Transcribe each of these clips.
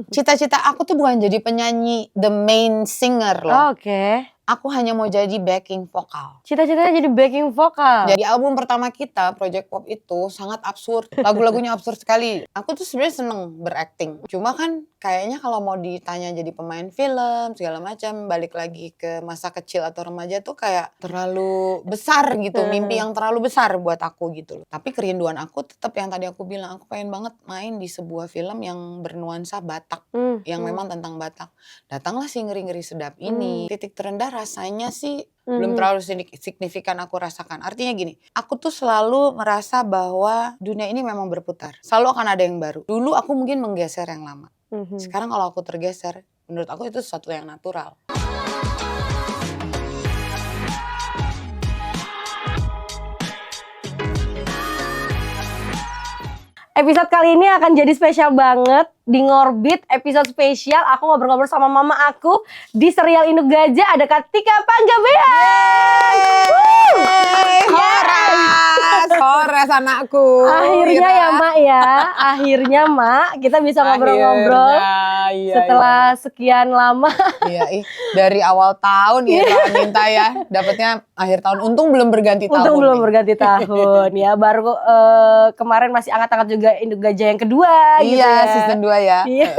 cita-cita aku tuh bukan jadi penyanyi the main singer loh. Oke. Aku hanya mau jadi backing vokal. Cita-citanya jadi backing vokal. Jadi album pertama kita, Project Pop itu sangat absurd. Lagu-lagunya absurd sekali. Aku tuh sebenarnya seneng berakting. Cuma kan kayaknya kalau mau ditanya jadi pemain film segala macam, balik lagi ke masa kecil atau remaja tuh kayak terlalu besar gitu. Mimpi yang terlalu besar buat aku gitu loh. Tapi kerinduan aku tetap yang tadi aku bilang, aku pengen banget main di sebuah film yang bernuansa Batak. Yang memang tentang Batak. Datanglah si Ngeri-Ngeri Sedap ini. Titik terendah rasanya sih belum terlalu signifikan aku rasakan. Artinya gini, aku tuh selalu merasa bahwa dunia ini memang berputar. Selalu akan ada yang baru. Dulu aku mungkin menggeser yang lama. Sekarang kalau aku tergeser, menurut aku itu sesuatu yang natural. Episode kali ini akan jadi spesial banget. Di Ngorbit episode spesial aku ngobrol-ngobrol sama mama aku di serial Induk Gajah. Ada Kak Tika Panggabean. Horas anakku. Akhirnya ya Mak ya. Akhirnya Mak kita bisa ngobrol-ngobrol setelah sekian lama. Iya, dari awal tahun ya minta ya. Dapatnya akhir tahun. Untung belum berganti tahun. Untung belum berganti tahun ya. Baru kemarin masih angkat-angkat juga Induk Gajah yang kedua gitu ya. Iya, season 2 ya. Iya.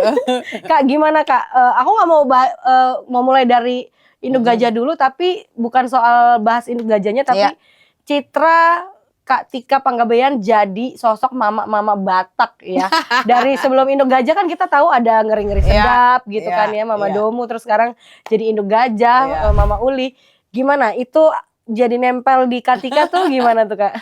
Kak gimana Kak? Aku gak mau mulai dari Induk Gajah dulu, tapi bukan soal bahas Induk Gajahnya, tapi citra Kak Tika Panggabean jadi sosok mama-mama Batak ya. Dari sebelum Induk Gajah kan kita tahu ada Ngeri-Ngeri Sedap gitu kan ya, Mama Domu, terus sekarang jadi Induk Gajah, Mama Uli. Gimana itu jadi nempel di Kak Tika tuh gimana tuh Kak?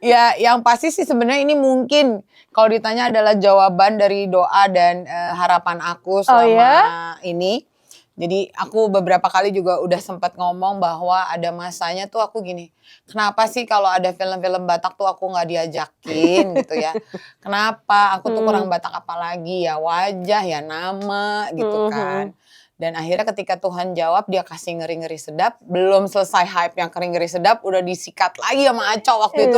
Ya yang pasti sih sebenarnya ini mungkin kalau ditanya adalah jawaban dari doa dan harapan aku selama ini. Jadi aku beberapa kali juga udah sempat ngomong bahwa ada masanya tuh aku gini, kenapa sih kalau ada film-film Batak tuh aku nggak diajakin gitu ya? Kenapa? Aku tuh kurang Batak apalagi ya wajah ya nama gitu kan. Dan akhirnya ketika Tuhan jawab dia kasih Ngeri-Ngeri Sedap, belum selesai hype yang Ngeri-Ngeri Sedap udah disikat lagi sama Aco waktu itu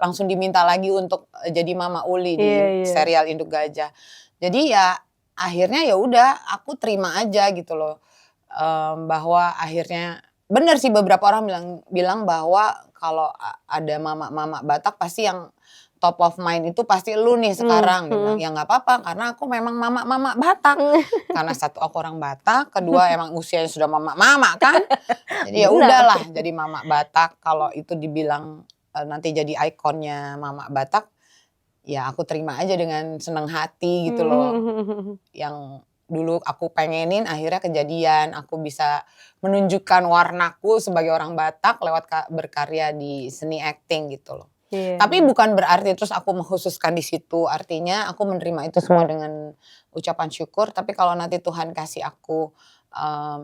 langsung diminta lagi untuk jadi Mama Uli di serial Induk Gajah. Jadi ya akhirnya ya udah aku terima aja gitu loh, bahwa akhirnya bener sih beberapa orang bilang bahwa kalau ada mama-mama Batak pasti yang top of mind itu pasti lu nih sekarang. Dia bilang, ya nggak apa-apa karena aku memang mama-mama Batak. Karena satu aku orang Batak, kedua emang usianya sudah mama-mama kan. Jadi ya udahlah jadi mama Batak. Kalau itu dibilang nanti jadi ikonnya mama Batak, ya aku terima aja dengan senang hati gitu loh. Yang dulu aku pengenin akhirnya kejadian. Aku bisa menunjukkan warnaku sebagai orang Batak lewat berkarya di seni acting gitu loh. Tapi bukan berarti terus aku mengkhususkan di situ. Artinya aku menerima itu semua dengan ucapan syukur. Tapi kalau nanti Tuhan kasih aku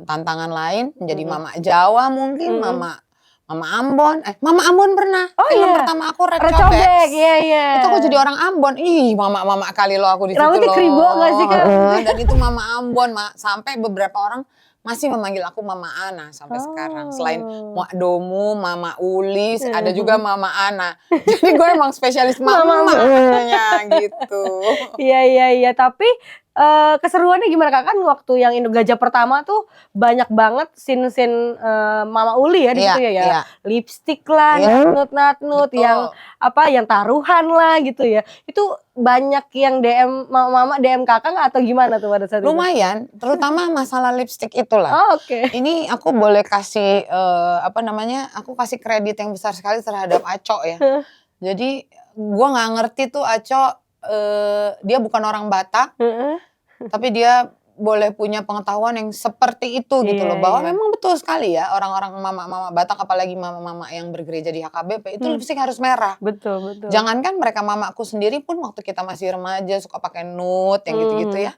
tantangan lain menjadi mama Jawa mungkin, Mama Ambon. Mama Ambon pernah. Film pertama aku Red Cobek. Itu aku jadi orang Ambon. Ih, mama kali lo aku di situ loh. Rambutnya kribo gak sih Kak? Dan itu Mama Ambon, sampai beberapa orang masih memanggil aku Mama Ana sampai sekarang. Selain Mak Domu, Mama Uli, ada juga Mama Ana. Jadi gue emang spesialis mamanya gitu. Iya. Tapi keseruannya gimana Kak? Kan waktu yang Induk Gajah pertama tuh banyak banget scene-scene Mama Uli ya di situ ya. Lipstick lah, natnut, yang taruhan lah gitu ya. Itu banyak yang DM mama DM kakak atau gimana tuh pada saat itu? Lumayan, terutama masalah lipstick itulah. Ini aku boleh kasih aku kasih kredit yang besar sekali terhadap Aco ya. Jadi gua nggak ngerti tuh Aco, dia bukan orang Batak, tapi dia boleh punya pengetahuan yang seperti itu gitu loh. Bahwa memang betul sekali ya orang-orang mama-mama Batak, apalagi mama-mama yang bergereja di HKBP itu lipstik harus merah. Betul. Jangankan mereka mamaku sendiri pun waktu kita masih remaja suka pakai nude yang gitu-gitu ya.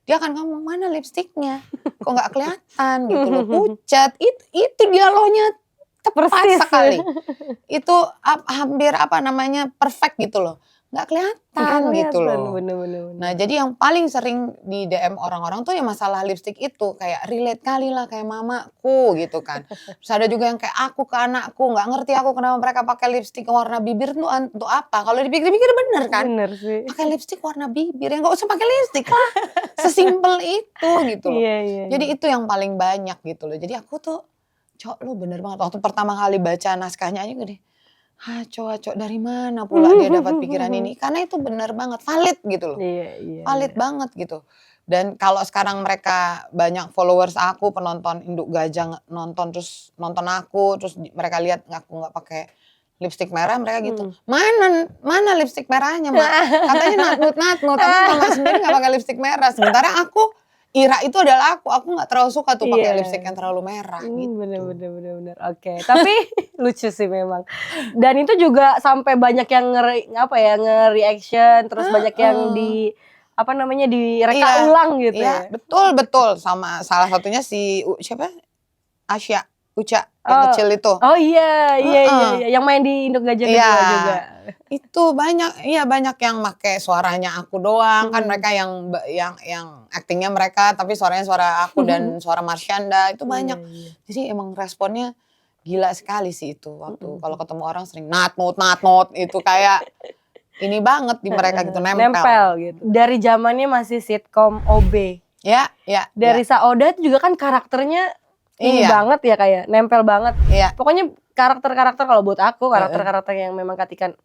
Dia akan ngomong mana lipstiknya, kok nggak kelihatan gitu loh, pucat. Itu dialognya tepat sekali. Itu hampir perfect gitu loh. nggak kelihatan gitu loh. Bener. Nah jadi yang paling sering di DM orang-orang tuh ya masalah lipstik itu, kayak relate kali lah kayak mamaku gitu kan. Terus ada juga yang kayak aku ke anakku, nggak ngerti aku kenapa mereka pakai lipstik warna bibir tuh untuk apa. Kalau dipikir-pikir bener kan, Bener sih. pakai lipstik warna bibir, ya nggak usah pakai lipstik lah, sesimpel itu gitu loh. Iya. Jadi itu yang paling banyak gitu loh. Jadi aku tuh, Cok lu bener banget, waktu pertama kali baca naskahnya aja gini, Cok dari mana pula dia dapat pikiran ini, karena itu bener banget, valid gitu loh. Iya. Valid banget gitu. Dan kalau sekarang mereka banyak followers aku, penonton Induk Gajah nonton terus nonton aku, terus mereka lihat aku nggak pakai lipstik merah, mereka gitu, mana lipstik merahnya Mak? Katanya natnut, tapi Mama sendiri nggak pakai lipstik merah. Sementara aku, Ira itu adalah aku nggak terlalu suka tuh pakai lipstik yang terlalu merah gitu. Bener. Oke. Tapi lucu sih memang. Dan itu juga sampai banyak yang nge-reaction, terus banyak yang direka ulang gitu ya. ya. Betul. Sama salah satunya si siapa? Uca yang kecil itu. Oh iya. Yang main di Induk Gajah kedua juga. Itu banyak yang make suaranya aku doang, kan mereka yang aktingnya mereka tapi suaranya suara aku dan suara Marsyanda itu banyak. Jadi emang responnya gila sekali sih itu waktu kalau ketemu orang sering natnut itu kayak ini banget di mereka gitu, nempel gitu. Dari zamannya masih sitkom OB. Ya. Dari Saoda itu juga kan karakternya ini banget ya, kayak nempel banget. Pokoknya karakter-karakter kalau buat aku karakter-karakter yang memang Katika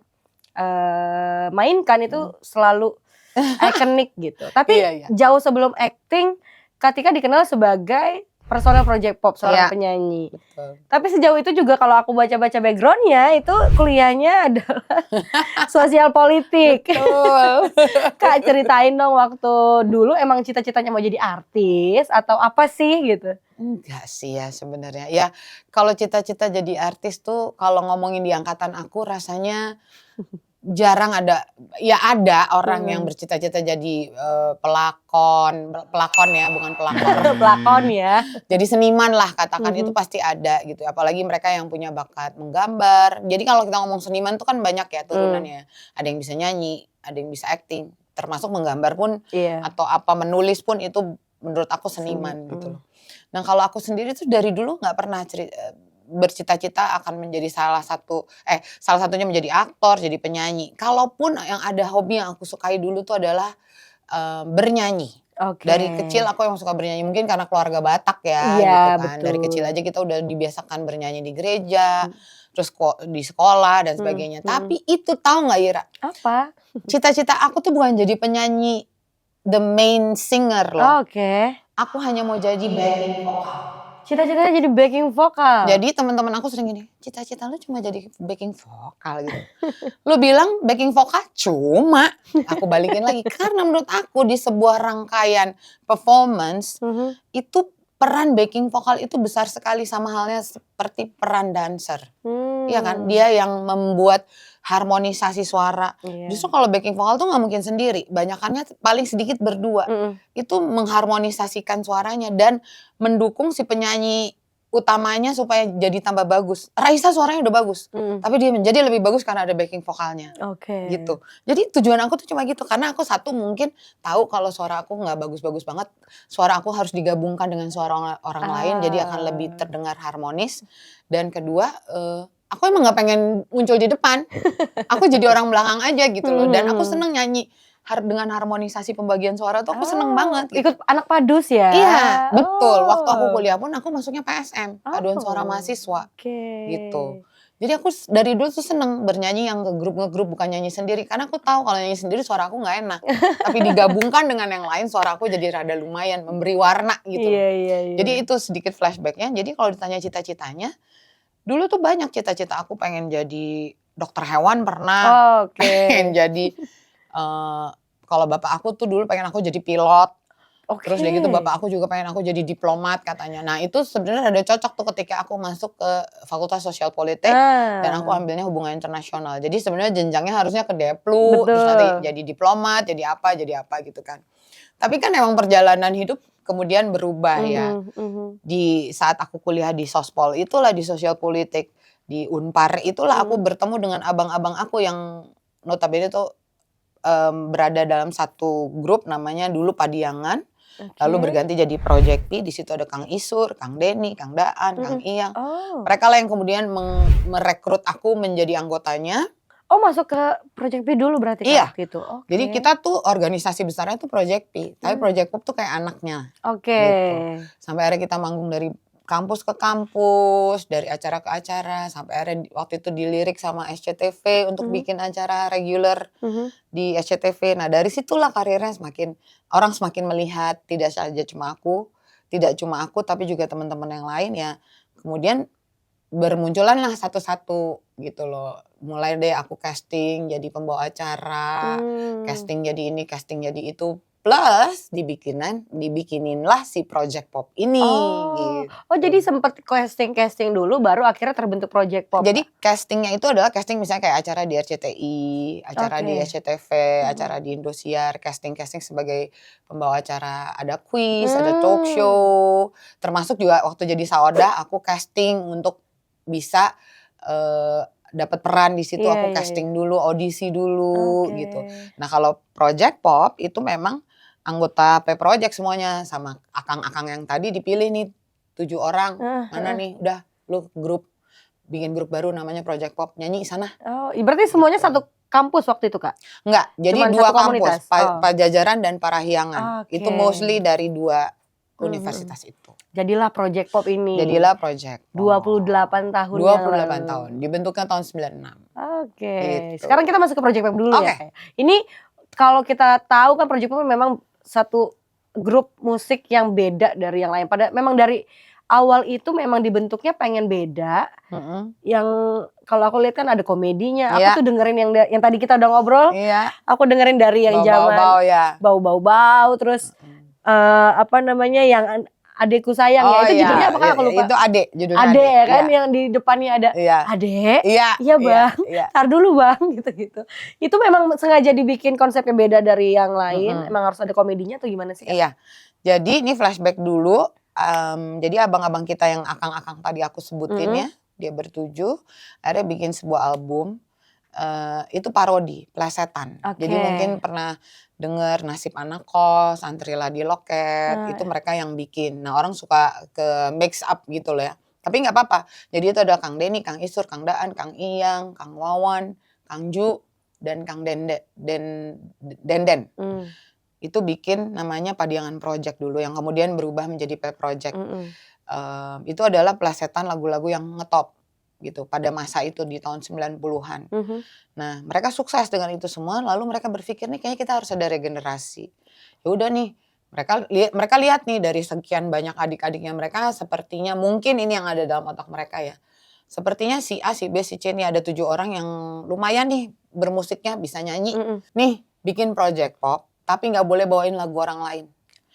mainkan itu selalu ikonik gitu. Tapi jauh sebelum acting, Katika dikenal sebagai personel project pop, seorang penyanyi. Betul. Tapi sejauh itu juga kalau aku baca-baca backgroundnya itu kuliahnya adalah sosial politik. Betul. Kak ceritain dong waktu dulu emang cita-citanya mau jadi artis atau apa sih gitu? Enggak sih ya sebenarnya. Ya kalau cita-cita jadi artis tuh kalau ngomongin di angkatan aku rasanya jarang ada orang yang bercita-cita jadi pelakon ya, bukan pelakon. Pelakon ya. Jadi seniman lah katakan, itu pasti ada gitu. Apalagi mereka yang punya bakat menggambar. Jadi kalau kita ngomong seniman tuh kan banyak ya turunannya. Ada yang bisa nyanyi, ada yang bisa acting, termasuk menggambar pun atau apa menulis pun itu menurut aku seniman gitu loh. Nah kalau aku sendiri tuh dari dulu nggak pernah bercita-cita akan menjadi salah satunya menjadi aktor, jadi penyanyi. Kalaupun yang ada hobi yang aku sukai dulu tuh adalah bernyanyi. Dari kecil aku emang suka bernyanyi, mungkin karena keluarga Batak ya gitu kan. Betul. Dari kecil aja kita udah dibiasakan bernyanyi di gereja, terus di sekolah dan sebagainya. Tapi itu tahu nggak Ira? Apa? Cita-cita aku tuh bukan jadi penyanyi the main singer loh. Aku hanya mau jadi backing vokal. Cita-citanya jadi backing vokal. Jadi teman-teman aku sering gini, cita-cita lu cuma jadi backing vokal gitu. Lu bilang backing vokal cuma, aku balikin lagi. Karena menurut aku di sebuah rangkaian performance, itu peran backing vokal itu besar sekali sama halnya seperti peran dancer. Iya kan, dia yang membuat harmonisasi suara. Justru kalau backing vokal tuh nggak mungkin sendiri, banyakannya paling sedikit berdua. Itu mengharmonisasikan suaranya dan mendukung si penyanyi utamanya supaya jadi tambah bagus. Raisa suaranya udah bagus, tapi dia menjadi lebih bagus karena ada backing vokalnya. Gitu. Jadi tujuan aku tuh cuma gitu, karena aku satu mungkin tahu kalau suara aku nggak bagus-bagus banget, suara aku harus digabungkan dengan suara orang lain, jadi akan lebih terdengar harmonis. Dan kedua, aku emang nggak pengen muncul di depan, aku jadi orang belakang aja gitu loh. Dan aku seneng nyanyi dengan harmonisasi pembagian suara tuh aku seneng banget. Gitu. Ikut anak padus ya? Iya, betul. Waktu aku kuliah pun aku masuknya PSM, paduan suara mahasiswa. Gitu. Jadi aku dari dulu tuh seneng bernyanyi yang nge-grup bukan nyanyi sendiri. Karena aku tahu kalau nyanyi sendiri suara aku nggak enak. Tapi digabungkan dengan yang lain suara aku jadi rada lumayan, memberi warna gitu. Jadi itu sedikit flashbacknya. Jadi kalau ditanya cita-citanya, dulu tuh banyak cita-cita aku pengen jadi dokter hewan pernah. Pengen jadi, kalau bapak aku tuh dulu pengen aku jadi pilot. Terus udah gitu bapak aku juga pengen aku jadi diplomat katanya. Nah itu sebenarnya ada cocok tuh ketika aku masuk ke Fakultas Sosial Politik dan aku ambilnya hubungan internasional. Jadi sebenarnya jenjangnya harusnya ke Deplu, terus nanti jadi diplomat, jadi apa gitu kan. Tapi kan emang perjalanan hidup kemudian berubah ya. Di saat aku kuliah di Sospol itulah, di Sosial Politik, di Unpar itulah aku bertemu dengan abang-abang aku yang notabene tuh berada dalam satu grup namanya dulu Padiangan. Lalu berganti jadi Project P. Di situ ada Kang Isur, Kang Denny, Kang Daan, Kang Iyang. Mereka lah yang kemudian merekrut aku menjadi anggotanya. Oh, masuk ke Project P dulu berarti Iya. gitu. Jadi kita tuh organisasi besarnya tuh Project P, tapi Project Pop tuh kayak anaknya. Gitu. Sampai akhirnya kita manggung dari kampus ke kampus, dari acara ke acara, sampai akhirnya waktu itu dilirik sama SCTV untuk bikin acara reguler di SCTV. Nah dari situlah karirnya orang semakin melihat, tidak saja cuma aku, tapi juga teman-teman yang lain ya. Kemudian bermunculan lah satu-satu gitu loh. Mulai deh aku casting jadi pembawa acara, casting jadi ini, casting jadi itu. Plus dibikinin lah si Project Pop ini gitu. Oh jadi sempet casting dulu baru akhirnya terbentuk Project Pop. Jadi castingnya itu adalah casting misalnya kayak acara di RCTI, acara di SCTV, acara di Indosiar, casting sebagai pembawa acara, ada quiz, ada talk show. Termasuk juga waktu jadi Saoda aku casting untuk bisa dapat peran di situ. Aku casting dulu, audisi dulu gitu. Nah kalau Project Pop itu memang anggota P-Project semuanya, sama akang-akang yang tadi dipilih nih 7 orang. Mana nih udah lu bikin grup baru namanya Project Pop, nyanyi sana. Oh, berarti semuanya satu kampus waktu itu Kak? Enggak, jadi Cuman 2 kampus, Pajajaran dan Parahyangan. Itu mostly dari 2 universitas itu. Jadilah Project Pop ini. Jadilah Project Pop. 28 tahun 28 tahun, dibentuknya tahun 96. Gitu. Sekarang kita masuk ke Project Pop dulu ya. Ini kalau kita tahu kan Project Pop memang satu grup musik yang beda dari yang lain. Memang dari awal itu memang dibentuknya pengen beda. Yang kalau aku lihat kan ada komedinya. Aku tuh dengerin yang tadi kita udah ngobrol. Aku dengerin dari yang zaman bau-bau terus yang Adekku Sayang ya. Itu judulnya apa Kak? Aku lupa. Itu Adek judulnya. Adek ya kan yang di depannya ada Adek. Iya Bang. Tar dulu Bang gitu-gitu. Itu memang sengaja dibikin konsepnya beda dari yang lain. Emang harus ada komedinya atau gimana sih Kak? Iya. Jadi ini flashback dulu. Jadi abang-abang kita yang akang-akang tadi aku sebutin ya. Dia bertujuh. Akhirnya bikin sebuah album. Itu parodi, plesetan. Jadi mungkin pernah dengar Nasib Anak Kos, Antrilah di Loket, itu mereka yang bikin. Nah orang suka ke mix up gitu loh ya. Tapi nggak apa-apa. Jadi itu ada Kang Denny, Kang Isur, Kang Daan, Kang Iyang, Kang Wawan, Kang Ju, dan Kang Denden. Itu bikin namanya Padiangan Project dulu, yang kemudian berubah menjadi P-Project. Itu adalah plesetan lagu-lagu yang ngetop gitu pada masa itu di tahun 90-an. Nah, mereka sukses dengan itu semua, lalu mereka berpikir nih kayaknya kita harus ada regenerasi. Ya udah nih, mereka lihat nih dari sekian banyak adik-adiknya mereka, sepertinya mungkin ini yang ada dalam otak mereka ya. Sepertinya si A, si B, si C nih ada 7 orang yang lumayan nih bermusiknya bisa nyanyi. Nih, bikin Project Pop, tapi nggak boleh bawain lagu orang lain.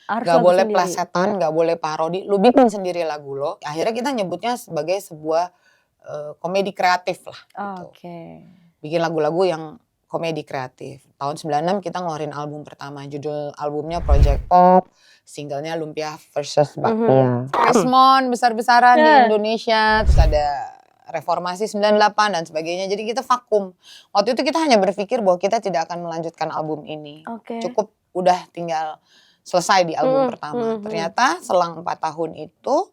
Gak boleh plesetan, gak boleh parodi, lu bikin sendiri lagu lo. Akhirnya kita nyebutnya sebagai sebuah komedi kreatif lah gitu. Bikin lagu-lagu yang komedi kreatif. Tahun 96 kita ngeluarin album pertama, judul albumnya Project Pop, singlenya Lumpia versus Bakpia. Resmon besar-besaran di Indonesia, terus ada Reformasi 98 dan sebagainya. Jadi kita vakum. Waktu itu kita hanya berpikir bahwa kita tidak akan melanjutkan album ini. Cukup udah tinggal selesai di album pertama. Ternyata selang 4 tahun itu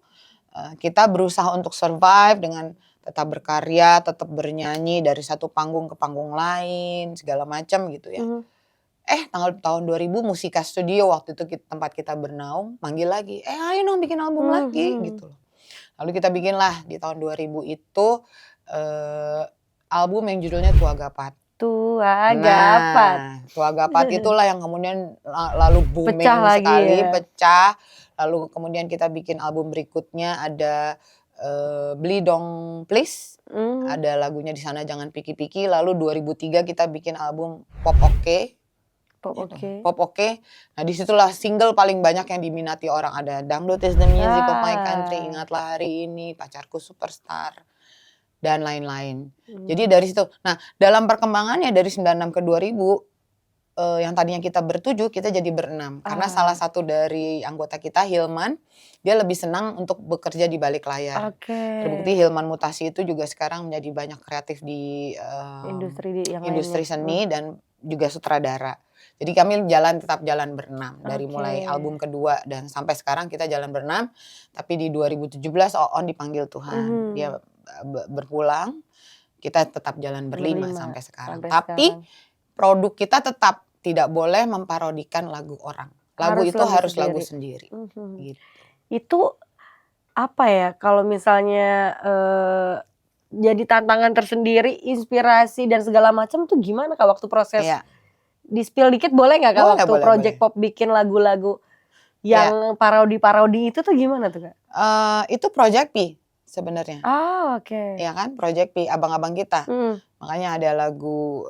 kita berusaha untuk survive dengan tetap berkarya, tetap bernyanyi dari satu panggung ke panggung lain, segala macam gitu ya. Tahun 2000 Musika Studio waktu itu tempat kita bernaung, manggil lagi, ayo dong bikin album lagi gitu loh. Lalu kita bikin lah di tahun 2000 itu album yang judulnya Tua Gapat. Tua Gapat itulah yang kemudian lalu booming sekali, pecah. Lalu kemudian kita bikin album berikutnya ada Beli Dong Please, ada lagunya di sana Jangan Piki-Piki. Lalu 2003 kita bikin album Pop Oke. Pop Oke. Nah disitulah single paling banyak yang diminati orang, ada Dangdut is the Music of My Country, Ingatlah Hari Ini, Pacarku Superstar, dan lain-lain. Jadi dari situ. Nah dalam perkembangannya dari 96 ke 2000, yang tadinya kita bertujuh, kita jadi berenam. Karena salah satu dari anggota kita, Hilman, dia lebih senang untuk bekerja di balik layar. Terbukti Hilman Mutasi itu juga sekarang menjadi banyak kreatif di industri seni dan juga sutradara. Jadi kami tetap jalan berenam dari mulai album kedua dan sampai sekarang kita jalan berenam. Tapi di 2017 Oon dipanggil Tuhan, dia berpulang, kita tetap jalan berlima sampai sekarang. Tapi produk kita tetap tidak boleh memparodikan lagu orang. Lagu itu harus lagu sendiri. Gitu. Itu apa ya kalau misalnya jadi tantangan tersendiri, inspirasi dan segala macam tuh gimana Kak waktu proses? Di-spill dikit boleh nggak Kak waktu Project Pop bikin lagu-lagu yang parodi-parodi itu tuh gimana tuh Kak? Itu Project P sebenarnya. Oke. Ya kan, Project P, abang-abang kita. Makanya ada lagu,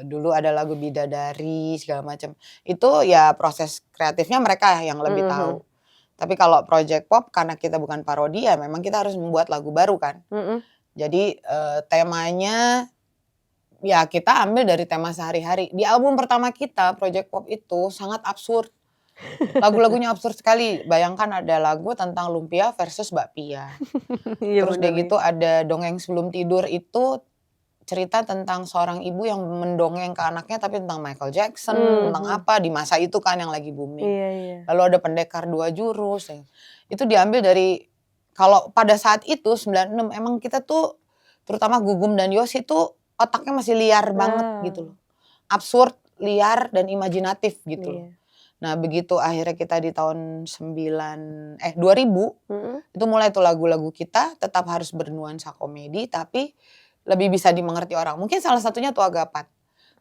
dulu ada lagu Bidadari segala macam. Itu ya proses kreatifnya mereka yang lebih tahu. Tapi kalau Project Pop karena kita bukan parodi ya memang kita harus membuat lagu baru kan. Jadi temanya ya kita ambil dari tema sehari-hari. Di album pertama kita Project Pop itu sangat absurd. Lagu-lagunya absurd sekali. Bayangkan ada lagu tentang lumpia versus bakpia. Terus dia gitu ada dongeng sebelum tidur itu cerita tentang seorang ibu yang mendongeng ke anaknya tapi tentang Michael Jackson, tentang apa di masa itu kan yang lagi booming. Lalu ada pendekar 2 jurus. Itu diambil dari kalau pada saat itu 96 emang kita tuh terutama Gugum dan Yosi tuh otaknya masih liar banget gitu loh. Absurd, liar dan imajinatif gitu loh. Nah begitu akhirnya kita di tahun 2000 itu mulai tuh lagu-lagu kita tetap harus bernuansa komedi tapi lebih bisa dimengerti orang. Mungkin salah satunya Tua Gapat.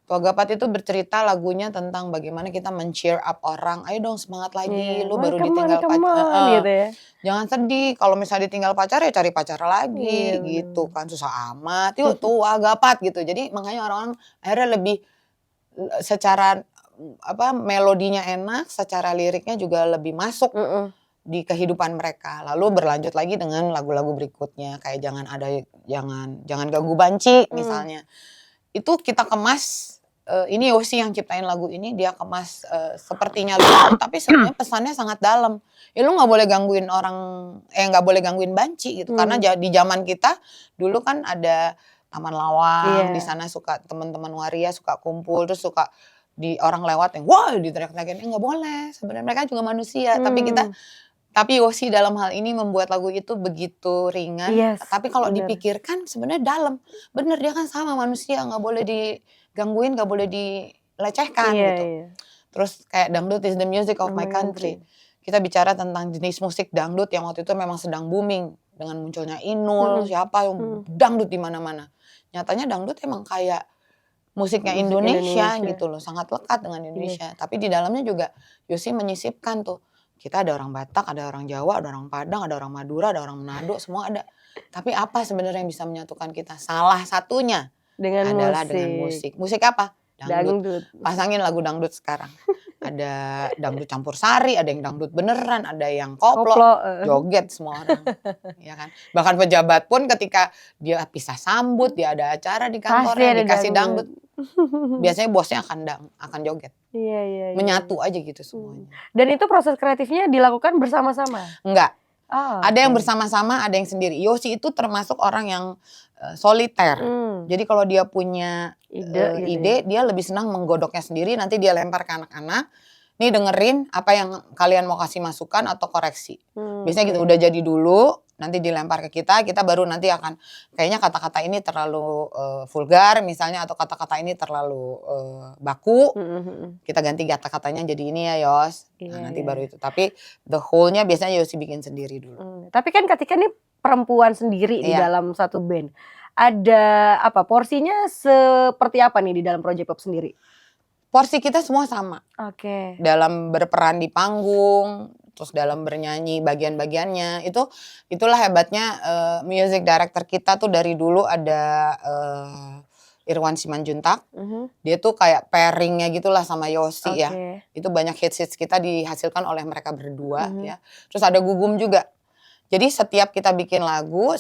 Tua Gapat itu bercerita lagunya tentang bagaimana kita men-cheer up orang. Ayo dong semangat lagi, lu baru ditinggal pacar. Gitu ya. Jangan sedih, kalau misalnya ditinggal pacar ya cari pacar lagi gitu kan. Susah amat, yuk Tua Gapat gitu. Jadi makanya orang-orang akhirnya lebih secara melodinya enak, secara liriknya juga lebih masuk di kehidupan mereka. Lalu berlanjut lagi dengan lagu-lagu berikutnya kayak jangan ganggu banci misalnya. Itu kita kemas, ini Yosi yang ciptain lagu ini, dia kemas sepertinya lucu tapi sebenarnya pesannya sangat dalam. Ya lu nggak boleh gangguin orang, nggak boleh gangguin banci gitu. Karena di zaman kita dulu kan ada Taman Lawang, di sana suka teman-teman waria suka kumpul terus suka di orang lewat yang wah diteriak-teriakin, nggak boleh. Sebenarnya mereka juga manusia, tapi Yosi dalam hal ini membuat lagu itu begitu ringan. Tapi kalau dipikirkan sebenarnya dalam. Bener dia kan sama manusia, nggak boleh digangguin, nggak boleh dilecehkan gitu. Terus kayak Dangdut is the music of my country. Kita bicara tentang jenis musik dangdut yang waktu itu memang sedang booming dengan munculnya Inul, siapa yang dangdut di mana-mana. Nyatanya dangdut emang kayak musiknya Indonesia gitu loh, sangat lekat dengan Indonesia. Tapi di dalamnya juga Yosi menyisipkan tuh. Kita ada orang Batak, ada orang Jawa, ada orang Padang, ada orang Madura, ada orang Manado, semua ada. Tapi apa sebenarnya yang bisa menyatukan kita? Salah satunya adalah dengan musik. Musik apa? Dangdut. Pasangin lagu dangdut sekarang. Ada dangdut campur sari, ada yang dangdut beneran, ada yang koplo. Joget semua orang. Ya kan? Bahkan pejabat pun ketika dia pisah sambut, dia ada acara di kantornya, dikasih dangdut. Biasanya bosnya akan joget. Menyatu aja gitu semuanya. Dan itu proses kreatifnya dilakukan bersama-sama? Enggak. Ada yang bersama-sama, ada yang sendiri. Yosi itu termasuk orang yang soliter. Jadi kalau dia punya ide, dia lebih senang menggodoknya sendiri, nanti dia lempar ke anak-anak. Nih dengerin apa yang kalian mau kasih masukan atau koreksi. Biasanya gitu, udah jadi dulu, nanti dilempar ke kita baru nanti akan, kayaknya kata-kata ini terlalu vulgar misalnya, atau kata-kata ini terlalu baku, kita ganti kata-katanya jadi ini ya Yos, nanti baru itu. Tapi the whole-nya biasanya Yosi bikin sendiri dulu. Tapi kan ketika ini perempuan sendiri di dalam satu band, ada apa, porsinya seperti apa nih di dalam Project Pop sendiri? Porsi kita semua sama. Dalam berperan di panggung, terus dalam bernyanyi bagian-bagiannya, itulah hebatnya music director kita tuh dari dulu ada Irwan Simanjuntak. Dia tuh kayak pairingnya gitulah sama Yosi ya. Itu banyak hits kita dihasilkan oleh mereka berdua ya. Terus ada Gugum juga. Jadi setiap kita bikin lagu,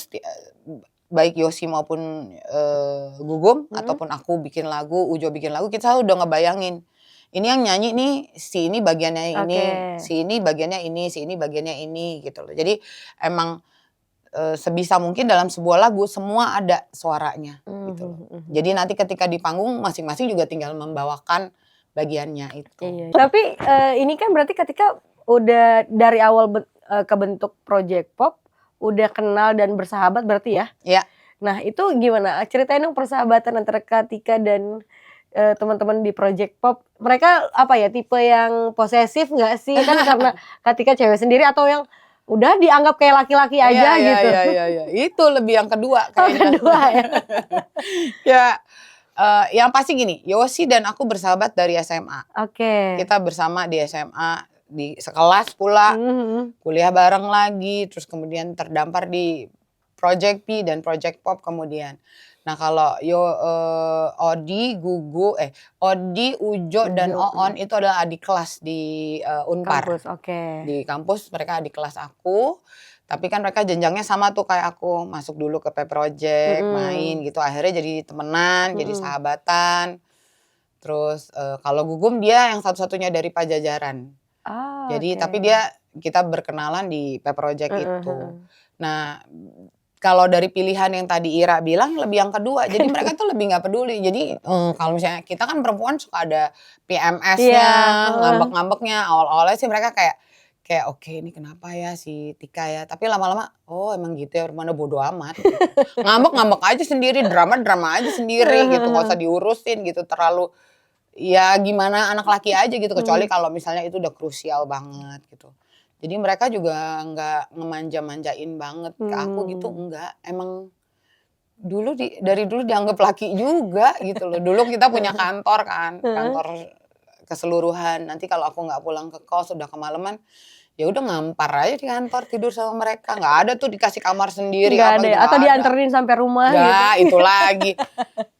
baik Yosi maupun Gugum ataupun aku bikin lagu, Ujo bikin lagu, kita udah ngebayangin. Ini yang nyanyi nih, si ini bagiannya ini, si ini bagiannya ini, si ini bagiannya ini gitu loh. Jadi emang sebisa mungkin dalam sebuah lagu semua ada suaranya gitu loh. Jadi nanti ketika di panggung masing-masing juga tinggal membawakan bagiannya itu. Iya. Tapi ini kan berarti ketika udah dari awal kebentuk Project Pop, udah kenal dan bersahabat berarti ya? Iya. Nah itu gimana? Ceritain dong persahabatan antara Kak Tika dan teman-teman di Project Pop. Mereka apa ya, tipe yang posesif nggak sih? Kan karena Kak Tika cewek sendiri, atau yang udah dianggap kayak laki-laki aja gitu? Iya. Itu lebih yang kedua Oh, kayaknya. kedua ya? Ya, yang pasti gini, Yosi dan aku bersahabat dari SMA. Oke. Kita bersama di SMA, di sekelas pula, kuliah bareng lagi, terus kemudian terdampar di Project P dan Project Pop kemudian. Nah kalau Odi, Odi, Ujo dan Oon itu adalah adik kelas di Unpar. Kampus, oke. Di kampus mereka adik kelas aku. Tapi kan mereka jenjangnya sama tuh kayak aku, masuk dulu ke P Project, main gitu. Akhirnya jadi temenan, jadi sahabatan. Terus kalau Gugum dia yang satu-satunya dari Pajajaran. Jadi tapi kita berkenalan di P Project itu. Nah kalau dari pilihan yang tadi Ira bilang lebih yang kedua. Jadi mereka tuh lebih nggak peduli. Jadi kalau misalnya kita kan perempuan suka ada PMS-nya, ngambek-ngambeknya. Awal-awalnya sih mereka kayak oke ini kenapa ya si Tika ya. Tapi lama-lama oh emang gitu ya, mana bodo amat. Gitu. Ngambek-ngambek aja sendiri, drama-drama aja sendiri gitu. Nggak usah diurusin gitu, terlalu ya gimana anak laki aja gitu. Kecuali kalau misalnya itu udah krusial banget gitu. Jadi mereka juga nggak ngemanja-manjain banget ke aku gitu, enggak. Emang dari dulu dianggap laki juga gitu loh. Dulu kita punya kantor kan, kantor keseluruhan. Nanti kalau aku nggak pulang ke kos udah kemalaman, ya udah ngampar aja di kantor tidur sama mereka. Nggak ada tuh dikasih kamar sendiri. Nggak ada, atau dianterin sampai rumah nggak, gitu. itu lagi.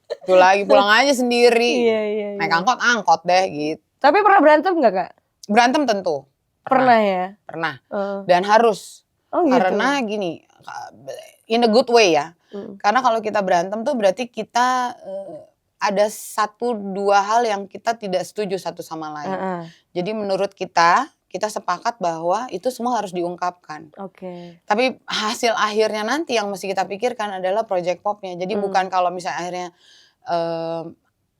Itu lagi pulang aja sendiri. Iya. Naik angkot deh gitu. Tapi pernah berantem nggak Kak? Berantem tentu. Pernah ya? Pernah. Dan harus. Oh gitu. Karena gini, in a good way ya. Karena kalau kita berantem tuh berarti kita ada 1-2 hal yang kita tidak setuju satu sama lain. Jadi menurut kita sepakat bahwa itu semua harus diungkapkan. Oke. Tapi hasil akhirnya nanti yang mesti kita pikirkan adalah Project Popnya. Jadi bukan kalau misalnya akhirnya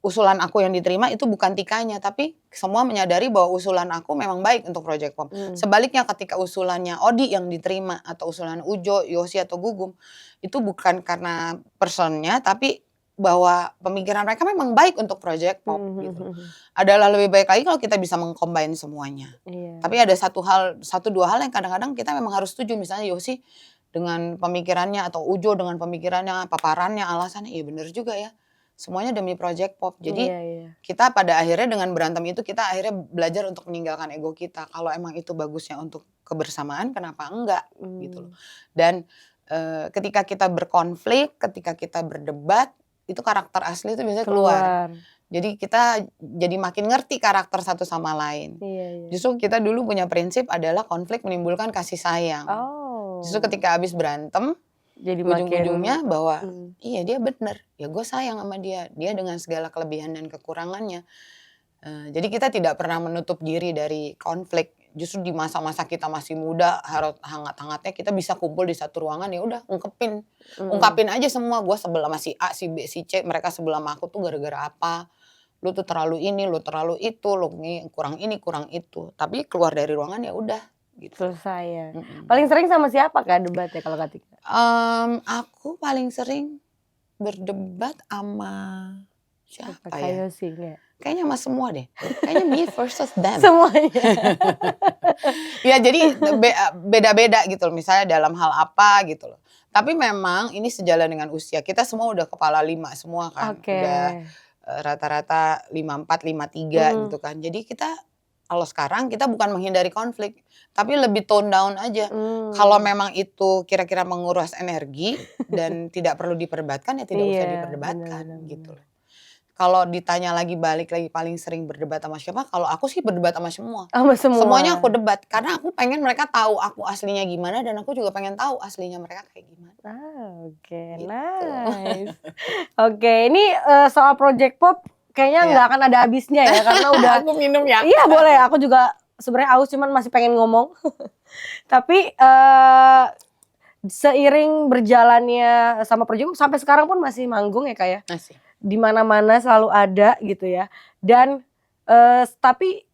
usulan aku yang diterima itu bukan Tikanya, tapi semua menyadari bahwa usulan aku memang baik untuk Project Pop. Sebaliknya ketika usulannya Odi yang diterima atau usulan Ujo, Yosi atau Gugum, itu bukan karena personnya, tapi bahwa pemikiran mereka memang baik untuk Project Pop gitu. Adalah lebih baik lagi kalau kita bisa mengcombine semuanya. Tapi ada 1-2 hal yang kadang-kadang kita memang harus setuju. Misalnya Yosi dengan pemikirannya atau Ujo dengan pemikirannya, paparannya, alasannya, iya bener juga ya. Semuanya demi Project Pop. Jadi kita pada akhirnya dengan berantem itu kita akhirnya belajar untuk meninggalkan ego kita. Kalau emang itu bagusnya untuk kebersamaan, kenapa enggak gitu loh. Dan ketika kita berkonflik, ketika kita berdebat, itu karakter asli itu biasanya keluar. Jadi kita jadi makin ngerti karakter satu sama lain. Justru kita dulu punya prinsip adalah konflik menimbulkan kasih sayang. Justru ketika habis berantem, jadi ujung-ujungnya bahwa iya dia benar, ya gue sayang sama dia dengan segala kelebihan dan kekurangannya. Jadi kita tidak pernah menutup diri dari konflik. Justru di masa-masa kita masih muda, hangat-hangatnya kita bisa kumpul di satu ruangan, ya udah ungkapin aja semua. Gue sebelah sama si A, si B, si C, mereka sebelah sama aku tuh gara-gara apa? Lu tuh terlalu ini, lu terlalu itu, lu kurang ini, kurang itu. Tapi keluar dari ruangan ya udah. Gitu. Selesai ya. Paling sering sama siapa Kak debatnya kalau Kak Tika? Aku paling sering berdebat sama siapa ya? Yosi, ya? Kayaknya sama semua deh. Kayaknya me versus them. Semuanya. Ya jadi beda-beda gitu loh. Misalnya dalam hal apa gitu loh. Tapi memang ini sejalan dengan usia. Kita semua udah kepala 5 semua kan. Udah rata-rata 54, 53 gitu kan. Jadi kita kalau sekarang kita bukan menghindari konflik, tapi lebih tone down aja. Kalau memang itu kira-kira menguras energi dan tidak perlu diperdebatkan, ya tidak usah diperdebatkan gitu loh. Kalau ditanya balik lagi paling sering berdebat sama siapa? Kalau aku sih berdebat sama semua. Semuanya aku debat karena aku pengen mereka tahu aku aslinya gimana dan aku juga pengen tahu aslinya mereka kayak gimana. Oke, nice. Oke, ini soal Project Pop kayaknya nggak akan ada habisnya ya karena udah. Aku minum ya. Iya boleh, aku juga sebenarnya aus cuman masih pengen ngomong. Tapi seiring berjalannya sama Project Pop sampai sekarang pun masih manggung ya Kak ya? Masih. Di mana-mana selalu ada gitu ya. Dan tapi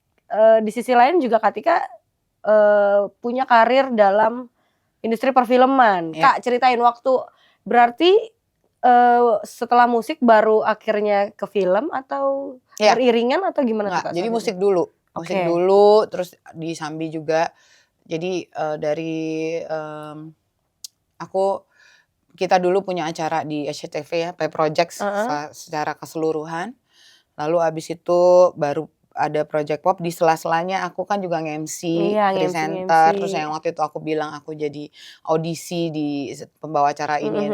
di sisi lain juga Kak Tika punya karir dalam industri perfilman. Ya. Kak ceritain waktu berarti setelah musik baru akhirnya ke film atau beriringan atau gimana tuh Kak? Jadi musik dulu. Musik dulu terus di Sambi juga. Jadi dari kita dulu punya acara di SCTV ya, Play Projects secara keseluruhan. Lalu abis itu baru ada Project Pop, di sela-selanya aku kan juga nge-MC, presenter, terus yang waktu itu aku bilang aku jadi audisi di pembawa acara ini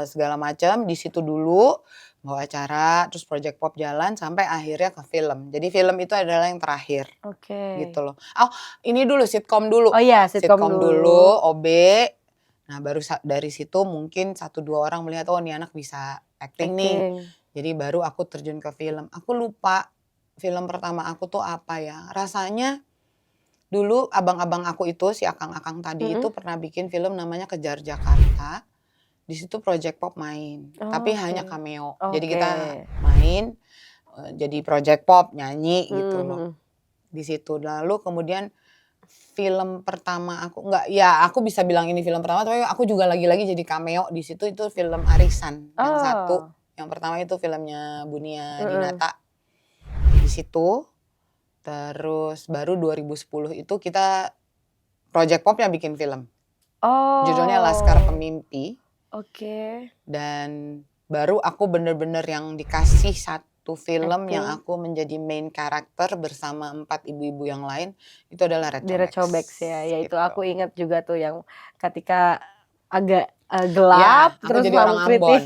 segala macam, di situ dulu bawa acara, terus Project Pop jalan sampai akhirnya ke film. Jadi film itu adalah yang terakhir. Gitu loh. Oh, ini dulu sitkom dulu. Oh iya, sitkom dulu, OB. Nah, baru dari situ mungkin 1-2 orang melihat oh ini anak bisa acting nih. Jadi baru aku terjun ke film. Aku lupa film pertama aku tuh apa ya. Rasanya dulu abang-abang aku itu, si akang-akang tadi itu pernah bikin film namanya Kejar Jakarta. Di situ Project Pop main, tapi hanya cameo. Jadi kita main jadi Project Pop, nyanyi gitu loh. Di situ. Lalu kemudian film pertama aku aku bisa bilang ini film pertama, tapi aku juga lagi-lagi jadi cameo di situ, itu film Arisan yang satu. Yang pertama itu filmnya Bunia Dinata. Di situ. Terus baru 2010 itu kita Project Pop yang bikin film. Judulnya Laskar Pemimpi. Dan baru aku bener-bener yang dikasih satu film yang aku menjadi main karakter bersama 4 ibu-ibu yang lain, itu adalah Retrobex ya. Ya itu aku ingat juga tuh yang ketika agak gelap ya, terus jadi orang Ambon.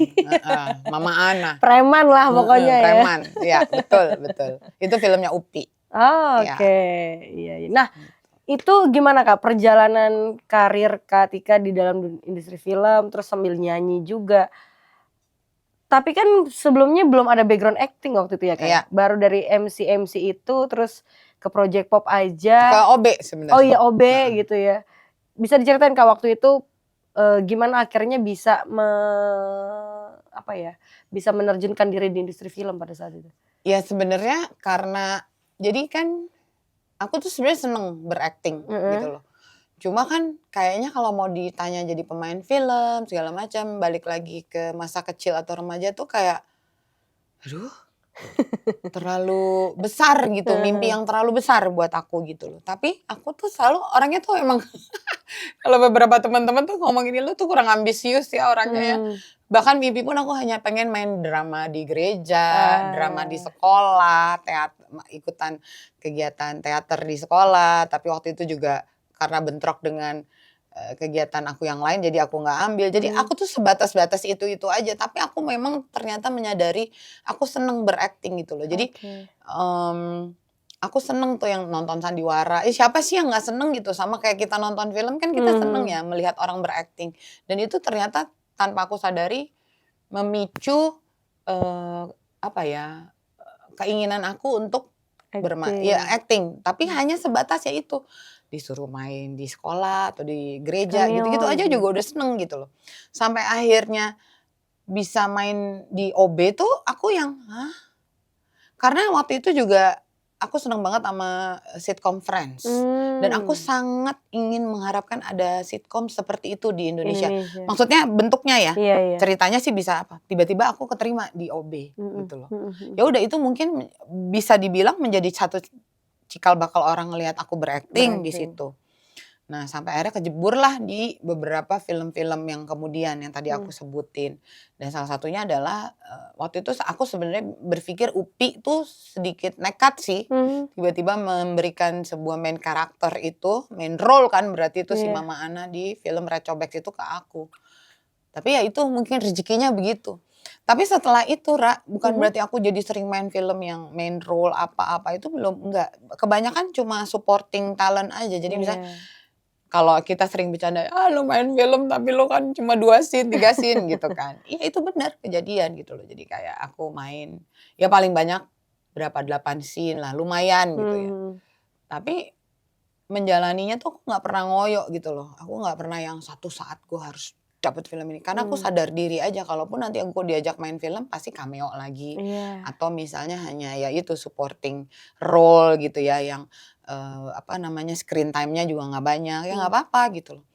Mama Ana. Preman lah pokoknya ya. Preman. Ya, betul. Itu filmnya Upi. Iya. Nah, itu gimana Kak perjalanan karir Kak Tika di dalam industri film terus sambil nyanyi juga? Tapi kan sebelumnya belum ada background acting waktu itu ya Kak? Iya. Baru dari MC itu terus ke Project Pop aja. Ke OB sebenarnya. Oh iya OB gitu ya. Bisa diceritain Kak waktu itu gimana akhirnya bisa bisa menerjunkan diri di industri film pada saat itu? Ya sebenarnya karena jadi kan aku tuh sebenarnya seneng berakting gitu loh. Cuma kan kayaknya kalau mau ditanya jadi pemain film segala macam, balik lagi ke masa kecil atau remaja tuh kayak aduh terlalu besar gitu, mimpi yang terlalu besar buat aku gitu loh. Tapi aku tuh selalu orangnya tuh emang kalau beberapa teman-teman tuh ngomong gini, lu tuh kurang ambisius ya orangnya ya. Bahkan mimpi pun aku hanya pengen main drama di gereja, drama di sekolah, ikutan kegiatan teater di sekolah. Tapi waktu itu juga karena bentrok dengan kegiatan aku yang lain, jadi aku nggak ambil. Jadi aku tuh sebatas-batas itu aja. Tapi aku memang ternyata menyadari aku seneng berakting gitu loh. Jadi aku seneng tuh yang nonton sandiwara. Siapa sih yang nggak seneng gitu, sama kayak kita nonton film kan kita seneng ya melihat orang berakting. Dan itu ternyata tanpa aku sadari memicu keinginan aku untuk bermain, acting. Tapi hanya sebatas ya itu, disuruh main di sekolah atau di gereja gitu-gitu aja juga udah seneng gitu loh. Sampai akhirnya bisa main di OB tuh aku yang karena waktu itu juga aku seneng banget sama sitkom Friends. Dan aku sangat ingin mengharapkan ada sitkom seperti itu di Indonesia. Maksudnya bentuknya ya. Ceritanya sih bisa apa? Tiba-tiba aku keterima di OB gitu loh. Ya udah itu mungkin bisa dibilang menjadi satu cikal bakal orang ngelihat aku berakting di situ. Nah sampai akhirnya kejebur lah di beberapa film-film yang kemudian yang tadi aku sebutin. Dan salah satunya adalah waktu itu aku sebenarnya berpikir Upi tuh sedikit nekat sih. Tiba-tiba memberikan sebuah main karakter itu, main role kan berarti itu si Mama Ana di film Retrobex itu ke aku. Tapi ya itu mungkin rezekinya begitu. Tapi setelah itu bukan berarti aku jadi sering main film yang main role apa-apa itu enggak. Kebanyakan cuma supporting talent aja. Jadi misalnya kalau kita sering bercanda, lu main film tapi lu kan cuma 2 scene, 3 scene gitu kan. Iya itu benar kejadian gitu loh. Jadi kayak aku main ya paling banyak berapa 8 scene lah, lumayan gitu ya. Tapi menjalaninya tuh aku nggak pernah ngoyo gitu loh. Aku nggak pernah yang satu saat gue harus dapat film ini. Karena aku sadar diri aja kalaupun nanti aku diajak main film pasti cameo lagi. Iya. Atau misalnya hanya ya itu supporting role gitu ya yang screen time-nya juga nggak banyak. Ya nggak apa-apa gitu loh.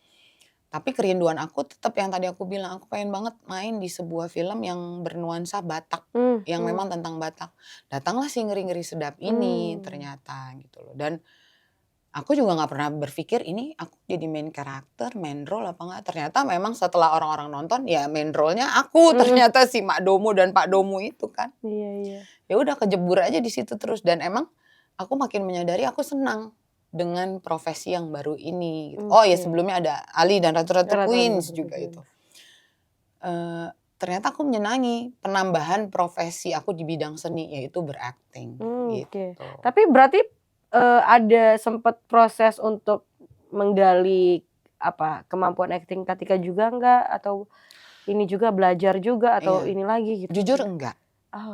Tapi kerinduan aku tetap yang tadi aku bilang, aku pengen banget main di sebuah film yang bernuansa Batak, yang memang tentang Batak. Datanglah si Ngeri-Ngeri Sedap ini ternyata gitu loh. Dan aku juga nggak pernah berpikir ini aku jadi main karakter, main role apa enggak. Ternyata memang setelah orang-orang nonton ya main role-nya aku ternyata si Mak Domo dan Pak Domo itu kan. Iya, iya. Ya udah kejebur aja di situ terus dan emang aku makin menyadari aku senang dengan profesi yang baru ini gitu. Oh ya sebelumnya ada Ali dan Ratu-Ratu Queens juga itu. Ternyata aku menyenangi penambahan profesi aku di bidang seni yaitu berakting gitu. Tapi berarti ada sempat proses untuk menggali kemampuan akting ketika juga enggak atau ini juga belajar juga atau ini lagi gitu? Jujur enggak.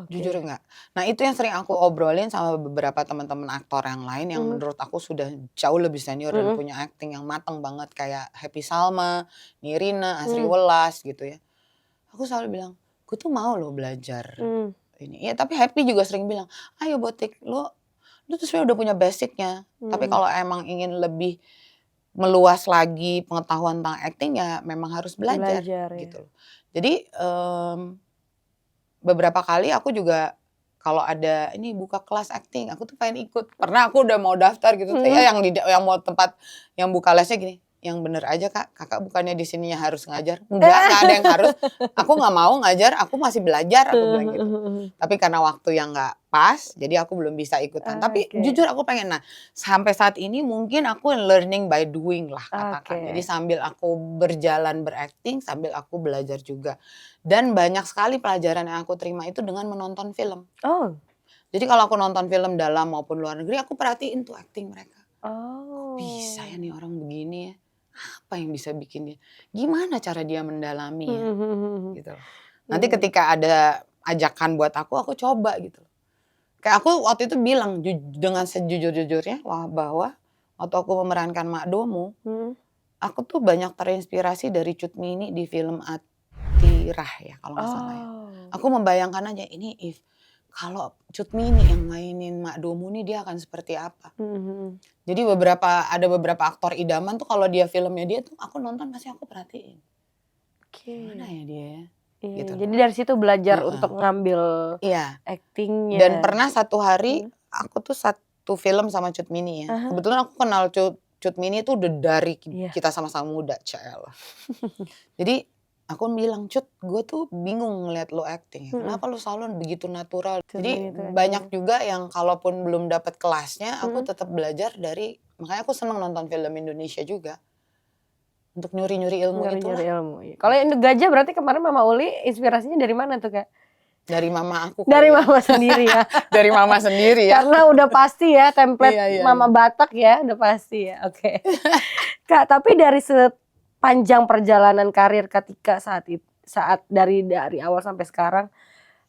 Jujur enggak. Nah itu yang sering aku obrolin sama beberapa teman-teman aktor yang lain yang menurut aku sudah jauh lebih senior dan punya acting yang matang banget kayak Happy Salma, Nirina, Asri Welas gitu ya. Aku selalu bilang, gue tuh mau loh belajar ini. Ya tapi Happy juga sering bilang, ayo Botik, lu tuh sebenarnya udah punya basicnya. Tapi kalau emang ingin lebih meluas lagi pengetahuan tentang acting ya memang harus belajar gitu loh. Jadi beberapa kali aku juga kalau ada ini buka kelas acting, aku tuh pengen ikut. Pernah aku udah mau daftar gitu, saya yang mau tempat yang buka lesnya gini, yang bener aja Kak, kakak bukannya di sininya harus ngajar. Enggak ada yang harus. Aku nggak mau ngajar, aku masih belajar, aku bilang gitu. Tapi karena waktu yang nggak pas, jadi aku belum bisa ikutan. Tapi jujur aku pengen. Nah, sampai saat ini mungkin aku learning by doing lah katakan. Jadi sambil aku berjalan berakting, sambil aku belajar juga. Dan banyak sekali pelajaran yang aku terima itu dengan menonton film. Oh. Jadi kalau aku nonton film dalam maupun luar negeri, aku perhatiin tuh acting mereka. Oh. Bisa ya nih orang begini ya. Apa yang bisa bikin dia? Gimana cara dia mendalami ya? Gitu. Nanti ketika ada ajakan buat aku coba gitu. Kayak aku waktu itu bilang dengan sejujur-jujurnya bahwa waktu aku memerankan Mak Domo, aku tuh banyak terinspirasi dari Cut Mini di film Atirah ya kalau nggak salah ya. Aku membayangkan aja ini kalau Cut Mini yang mainin Mak Domo nih dia akan seperti apa. Jadi ada beberapa aktor idaman tuh kalau dia filmnya dia tuh aku nonton pasti aku perhatiin. Gimana ya dia ya? Gitu. Jadi dari situ belajar untuk ngambil actingnya. Dan pernah satu hari aku tuh satu film sama Cut Mini ya. Kebetulan aku kenal Cut Mini itu udah dari kita sama-sama muda, Cialah. Jadi aku bilang, Cut, gue tuh bingung ngeliat lo acting. Kenapa lo selalu begitu natural? Jadi banyak juga yang kalaupun belum dapat kelasnya, aku tetap belajar dari, makanya aku seneng nonton film Indonesia juga. Untuk nyuri-nyuri ilmu itu lah. Kalau Induk Gajah berarti kemarin Mama Uli inspirasinya dari mana tuh Kak? Dari mama aku. Dari mama sendiri ya. Dari mama sendiri ya. Karena udah pasti ya template Mama Batak ya, udah pasti ya. Oke. Kak, tapi dari sepanjang perjalanan karir ketika saat dari awal sampai sekarang,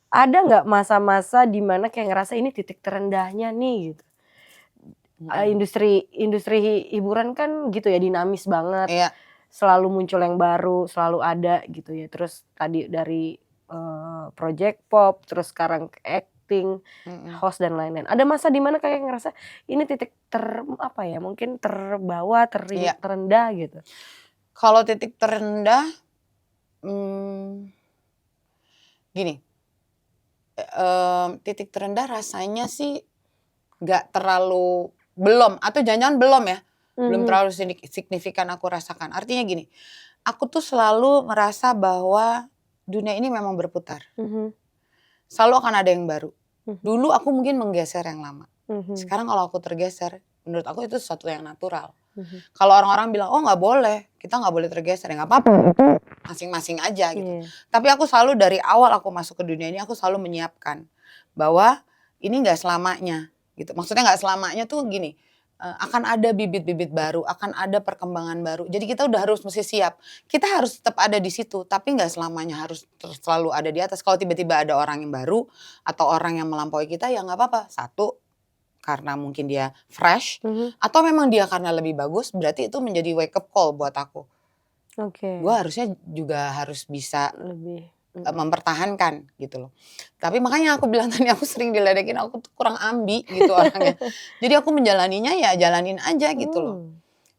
ada nggak masa-masa di mana kayak ngerasa ini titik terendahnya nih gitu? Industri hiburan kan gitu ya, dinamis banget. Iya. Selalu muncul yang baru, selalu ada gitu ya. Terus tadi dari project pop, terus sekarang acting, host dan lain-lain. Ada masa di mana kayak ngerasa ini titik mungkin terbawa, terendah gitu. Kalau titik terendah, gini, titik terendah rasanya sih nggak terlalu atau jangan-jangan belum ya, belum terlalu signifikan aku rasakan. Artinya gini, aku tuh selalu merasa bahwa dunia ini memang berputar. Selalu akan ada yang baru. Dulu aku mungkin menggeser yang lama. Sekarang kalau aku tergeser, menurut aku itu sesuatu yang natural. Kalau orang-orang bilang, oh nggak boleh, kita nggak boleh tergeser, ya nggak apa-apa, itu masing-masing aja gitu. Tapi aku selalu dari awal aku masuk ke dunia ini, aku selalu menyiapkan bahwa ini nggak selamanya gitu. Maksudnya nggak selamanya tuh gini, akan ada bibit-bibit baru, akan ada perkembangan baru. Jadi kita udah harus mesti siap. Kita harus tetap ada di situ, tapi nggak selamanya harus selalu ada di atas. Kalau tiba-tiba ada orang yang baru atau orang yang melampaui kita, ya nggak apa-apa. Satu, karena mungkin dia fresh, atau memang dia karena lebih bagus, berarti itu menjadi wake up call buat aku. Gue harusnya juga harus bisa lebih mempertahankan gitu loh. Tapi makanya aku bilang tadi aku sering diledekin, aku tuh kurang ambi gitu orangnya. Jadi aku menjalaninya ya jalanin aja gitu loh.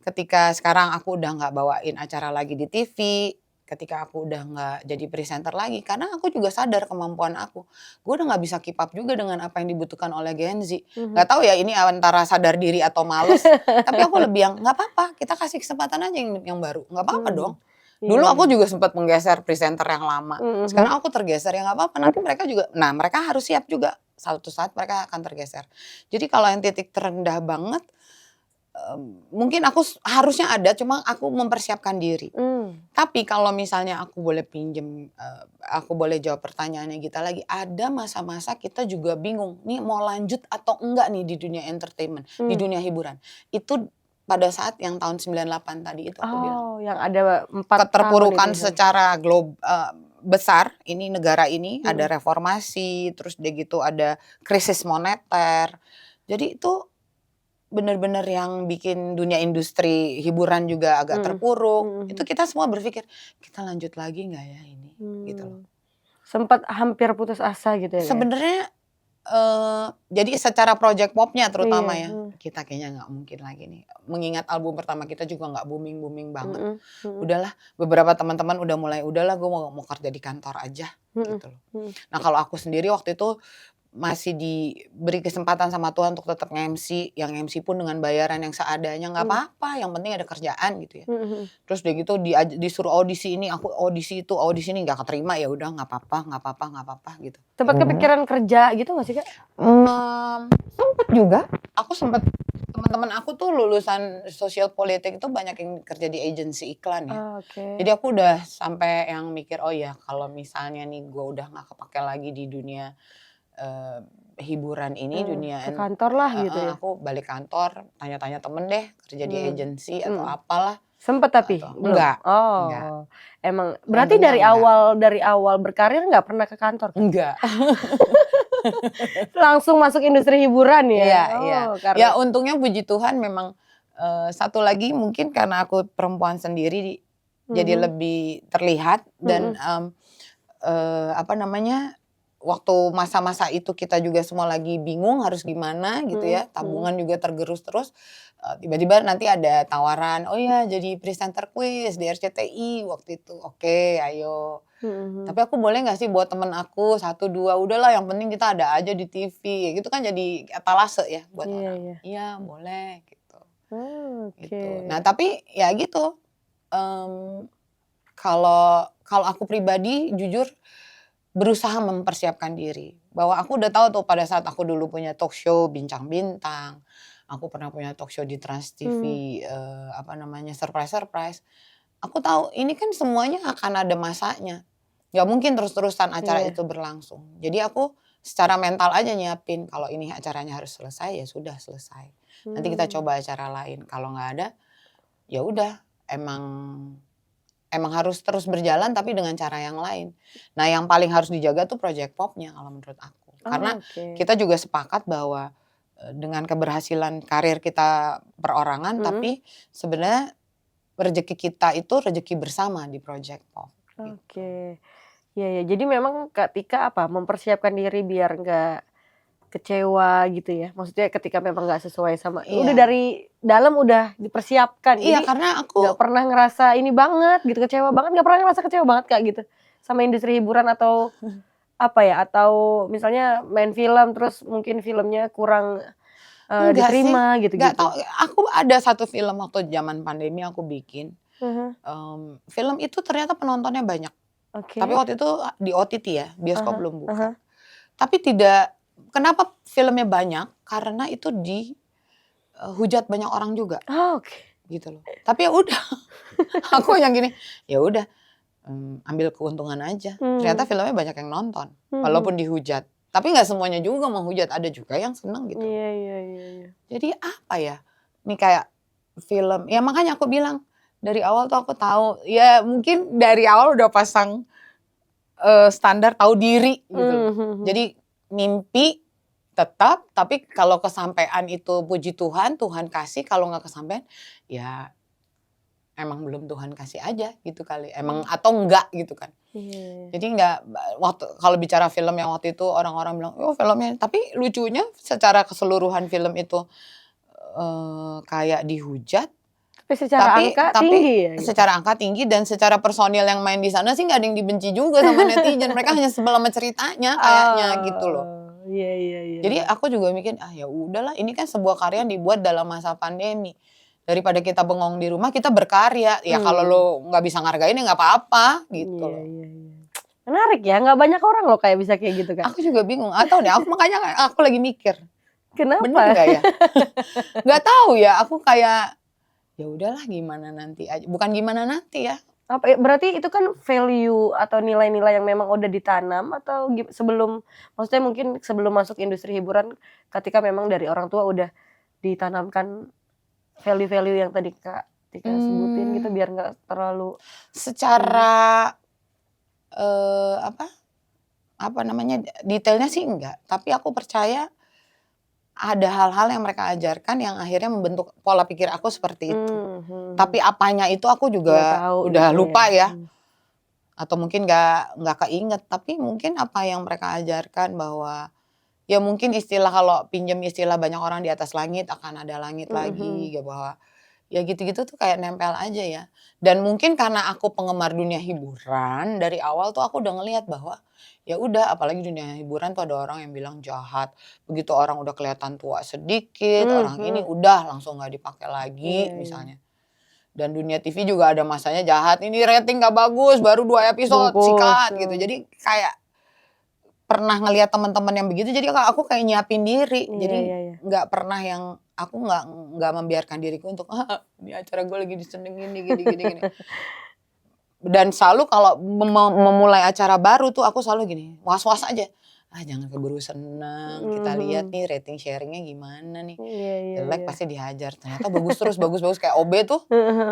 Ketika sekarang aku udah nggak bawain acara lagi di TV, ketika aku udah nggak jadi presenter lagi, karena aku juga sadar kemampuan aku. Gue udah nggak bisa keep up juga dengan apa yang dibutuhkan oleh Gen Z. Nggak tahu ya ini antara sadar diri atau males. Tapi aku lebih yang nggak apa-apa, kita kasih kesempatan aja yang baru. Nggak apa-apa dong. Dulu aku juga sempat menggeser presenter yang lama. Sekarang aku tergeser, ya nggak apa-apa. Nanti mereka juga, nah mereka harus siap juga. Suatu saat mereka akan tergeser. Jadi kalau yang titik terendah banget, mungkin aku harusnya ada, cuma aku mempersiapkan diri. Tapi kalau misalnya aku boleh pinjem, aku boleh jawab pertanyaannya Gita lagi, ada masa-masa kita juga bingung, nih mau lanjut atau enggak nih di dunia entertainment, di dunia hiburan. Itu pada saat yang tahun 98 tadi itu aku bilang. Oh, yang ada 4 Keterpurukan tahun itu. secara besar, ini negara ini ada reformasi, terus dia gitu ada krisis moneter. Jadi itu benar-benar yang bikin dunia industri hiburan juga agak terpuruk. Itu kita semua berpikir, kita lanjut lagi nggak ya ini, gitu loh. Sempat hampir putus asa gitu ya? Sebenarnya jadi secara project popnya terutama ya, kita kayaknya nggak mungkin lagi nih. Mengingat album pertama kita juga nggak booming banget. Udahlah, beberapa teman-teman udah mulai, udahlah gue mau kerja di kantor aja gitu loh. Nah kalau aku sendiri waktu itu masih diberi kesempatan sama Tuhan untuk tetap nge-MC, yang MC pun dengan bayaran yang seadanya, nggak apa-apa, yang penting ada kerjaan gitu ya. Terus udah gitu disuruh audisi ini, aku audisi itu, audisi ini nggak keterima, ya udah nggak apa-apa gitu. Sempat kepikiran kerja gitu nggak sih Kak? Sempet juga, teman-teman aku tuh lulusan sosial politik itu banyak yang kerja di agensi iklan ya. Jadi aku udah sampai yang mikir, oh ya kalau misalnya nih gue udah nggak kepake lagi di dunia hiburan ini, dunia ke kantor lah gitu ya. Aku balik kantor, tanya-tanya temen deh kerja di agensi atau apalah. Sempet tapi enggak. Oh, enggak. Emang berarti dari awal berkarir nggak pernah ke kantor? Enggak. Langsung masuk industri hiburan ya? Iya. Ya untungnya puji Tuhan memang satu lagi mungkin karena aku perempuan sendiri jadi lebih terlihat dan waktu masa-masa itu kita juga semua lagi bingung harus gimana gitu ya, tabungan juga tergerus terus, tiba-tiba nanti ada tawaran, oh ya jadi presenter kuis di RCTI waktu itu, oke ayo. Tapi aku boleh gak sih buat temen aku 1, 2, udahlah yang penting kita ada aja di TV, gitu kan jadi etalase ya buat orang. Iya boleh gitu. Gitu. Nah tapi ya gitu, kalau aku pribadi jujur berusaha mempersiapkan diri. Bahwa aku udah tahu tuh pada saat aku dulu punya talk show Bincang Bintang, aku pernah punya talk show di Trans TV, Surprise. Aku tahu ini kan semuanya akan ada masanya. Gak mungkin terus-terusan acara itu berlangsung. Jadi aku secara mental aja nyiapin, kalau ini acaranya harus selesai ya sudah selesai. Nanti kita coba acara lain. Kalau nggak ada, ya udah emang harus terus berjalan tapi dengan cara yang lain. Nah yang paling harus dijaga tuh project popnya kalau menurut aku. Karena kita juga sepakat bahwa dengan keberhasilan karir kita perorangan, tapi sebenarnya rezeki kita itu rezeki bersama di project pop. Gitu. Ya, jadi memang ketika mempersiapkan diri biar nggak kecewa gitu ya. Maksudnya ketika memang nggak sesuai sama udah dari dalam udah dipersiapkan. Iya, jadi karena aku nggak pernah ngerasa ini banget gitu, kecewa banget, nggak pernah ngerasa kecewa banget Kak gitu sama industri hiburan atau atau misalnya main film terus mungkin filmnya kurang diterima gitu. Nggak tahu, aku ada satu film waktu zaman pandemi aku bikin. Film itu ternyata penontonnya banyak. Tapi waktu itu di OTT ya, bioskop belum buka. Tapi kenapa filmnya banyak? Karena itu dihujat banyak orang juga. Gitu loh. Tapi ya udah, aku yang gini, ya udah ambil keuntungan aja. Ternyata filmnya banyak yang nonton, walaupun dihujat. Tapi nggak semuanya juga menghujat, ada juga yang seneng gitu. Iya. Jadi apa ya? Ini kayak film, ya makanya aku bilang dari awal tuh aku tahu, ya mungkin dari awal udah pasang standar tahu diri gitu. Jadi mimpi tetap, tapi kalau kesampaian itu puji Tuhan, Tuhan kasih, kalau nggak kesampaian ya emang belum Tuhan kasih aja gitu kali, emang atau enggak gitu kan. Jadi nggak, waktu kalau bicara film yang waktu itu orang-orang bilang, "Oh filmnya," tapi lucunya secara keseluruhan film itu kayak dihujat, Tapi secara angka tinggi ya gitu? secara angka tinggi dan secara personil yang main di sana sih nggak ada yang dibenci juga sama netizen, mereka hanya sebel sama ceritanya kayaknya gitu loh. Iya iya iya. Jadi aku juga mikir, ah ya udahlah, ini kan sebuah karya yang dibuat dalam masa pandemi. Daripada kita bengong di rumah, kita berkarya. Ya kalau lo nggak bisa ngargain ya nggak apa-apa gitu loh. Iya. Menarik ya, nggak banyak orang loh kayak bisa kayak gitu kan. Aku juga bingung, atau nih aku makanya aku lagi mikir, bener Kenapa? nggak ya? Nggak tahu ya, aku kayak ya udahlah gimana nanti aja. Bukan gimana nanti ya. Berarti itu kan value atau nilai-nilai yang memang udah ditanam atau sebelum, maksudnya mungkin sebelum masuk industri hiburan, ketika memang dari orang tua udah ditanamkan value-value yang tadi Kak Tika sebutin gitu biar nggak terlalu secara apa namanya, detailnya sih enggak, tapi aku percaya ada hal-hal yang mereka ajarkan yang akhirnya membentuk pola pikir aku seperti itu. Tapi apanya itu aku juga udah lupa ya. Atau mungkin nggak keinget, tapi mungkin apa yang mereka ajarkan bahwa ya mungkin istilah, kalau pinjam istilah banyak orang, di atas langit akan ada langit lagi, ya bahwa ya gitu-gitu tuh kayak nempel aja ya. Dan mungkin karena aku penggemar dunia hiburan, dari awal tuh aku udah ngelihat bahwa ya udah, apalagi dunia hiburan tuh ada orang yang bilang jahat. Begitu orang udah kelihatan tua sedikit, orang ini udah langsung nggak dipakai lagi misalnya. Dan dunia TV juga ada masanya jahat, ini rating gak bagus, baru 2 episode sikat gitu. Jadi kayak pernah ngelihat teman-teman yang begitu, jadi aku kayak nyiapin diri. Jadi nggak pernah yang, aku nggak membiarkan diriku untuk di acara gue lagi diseneng gini. Dan selalu kalau memulai acara baru tuh aku selalu gini, was-was aja. Jangan keburu seneng, kita lihat nih rating sharingnya gimana nih. Jelek pasti dihajar, ternyata bagus terus, bagus kayak OB tuh.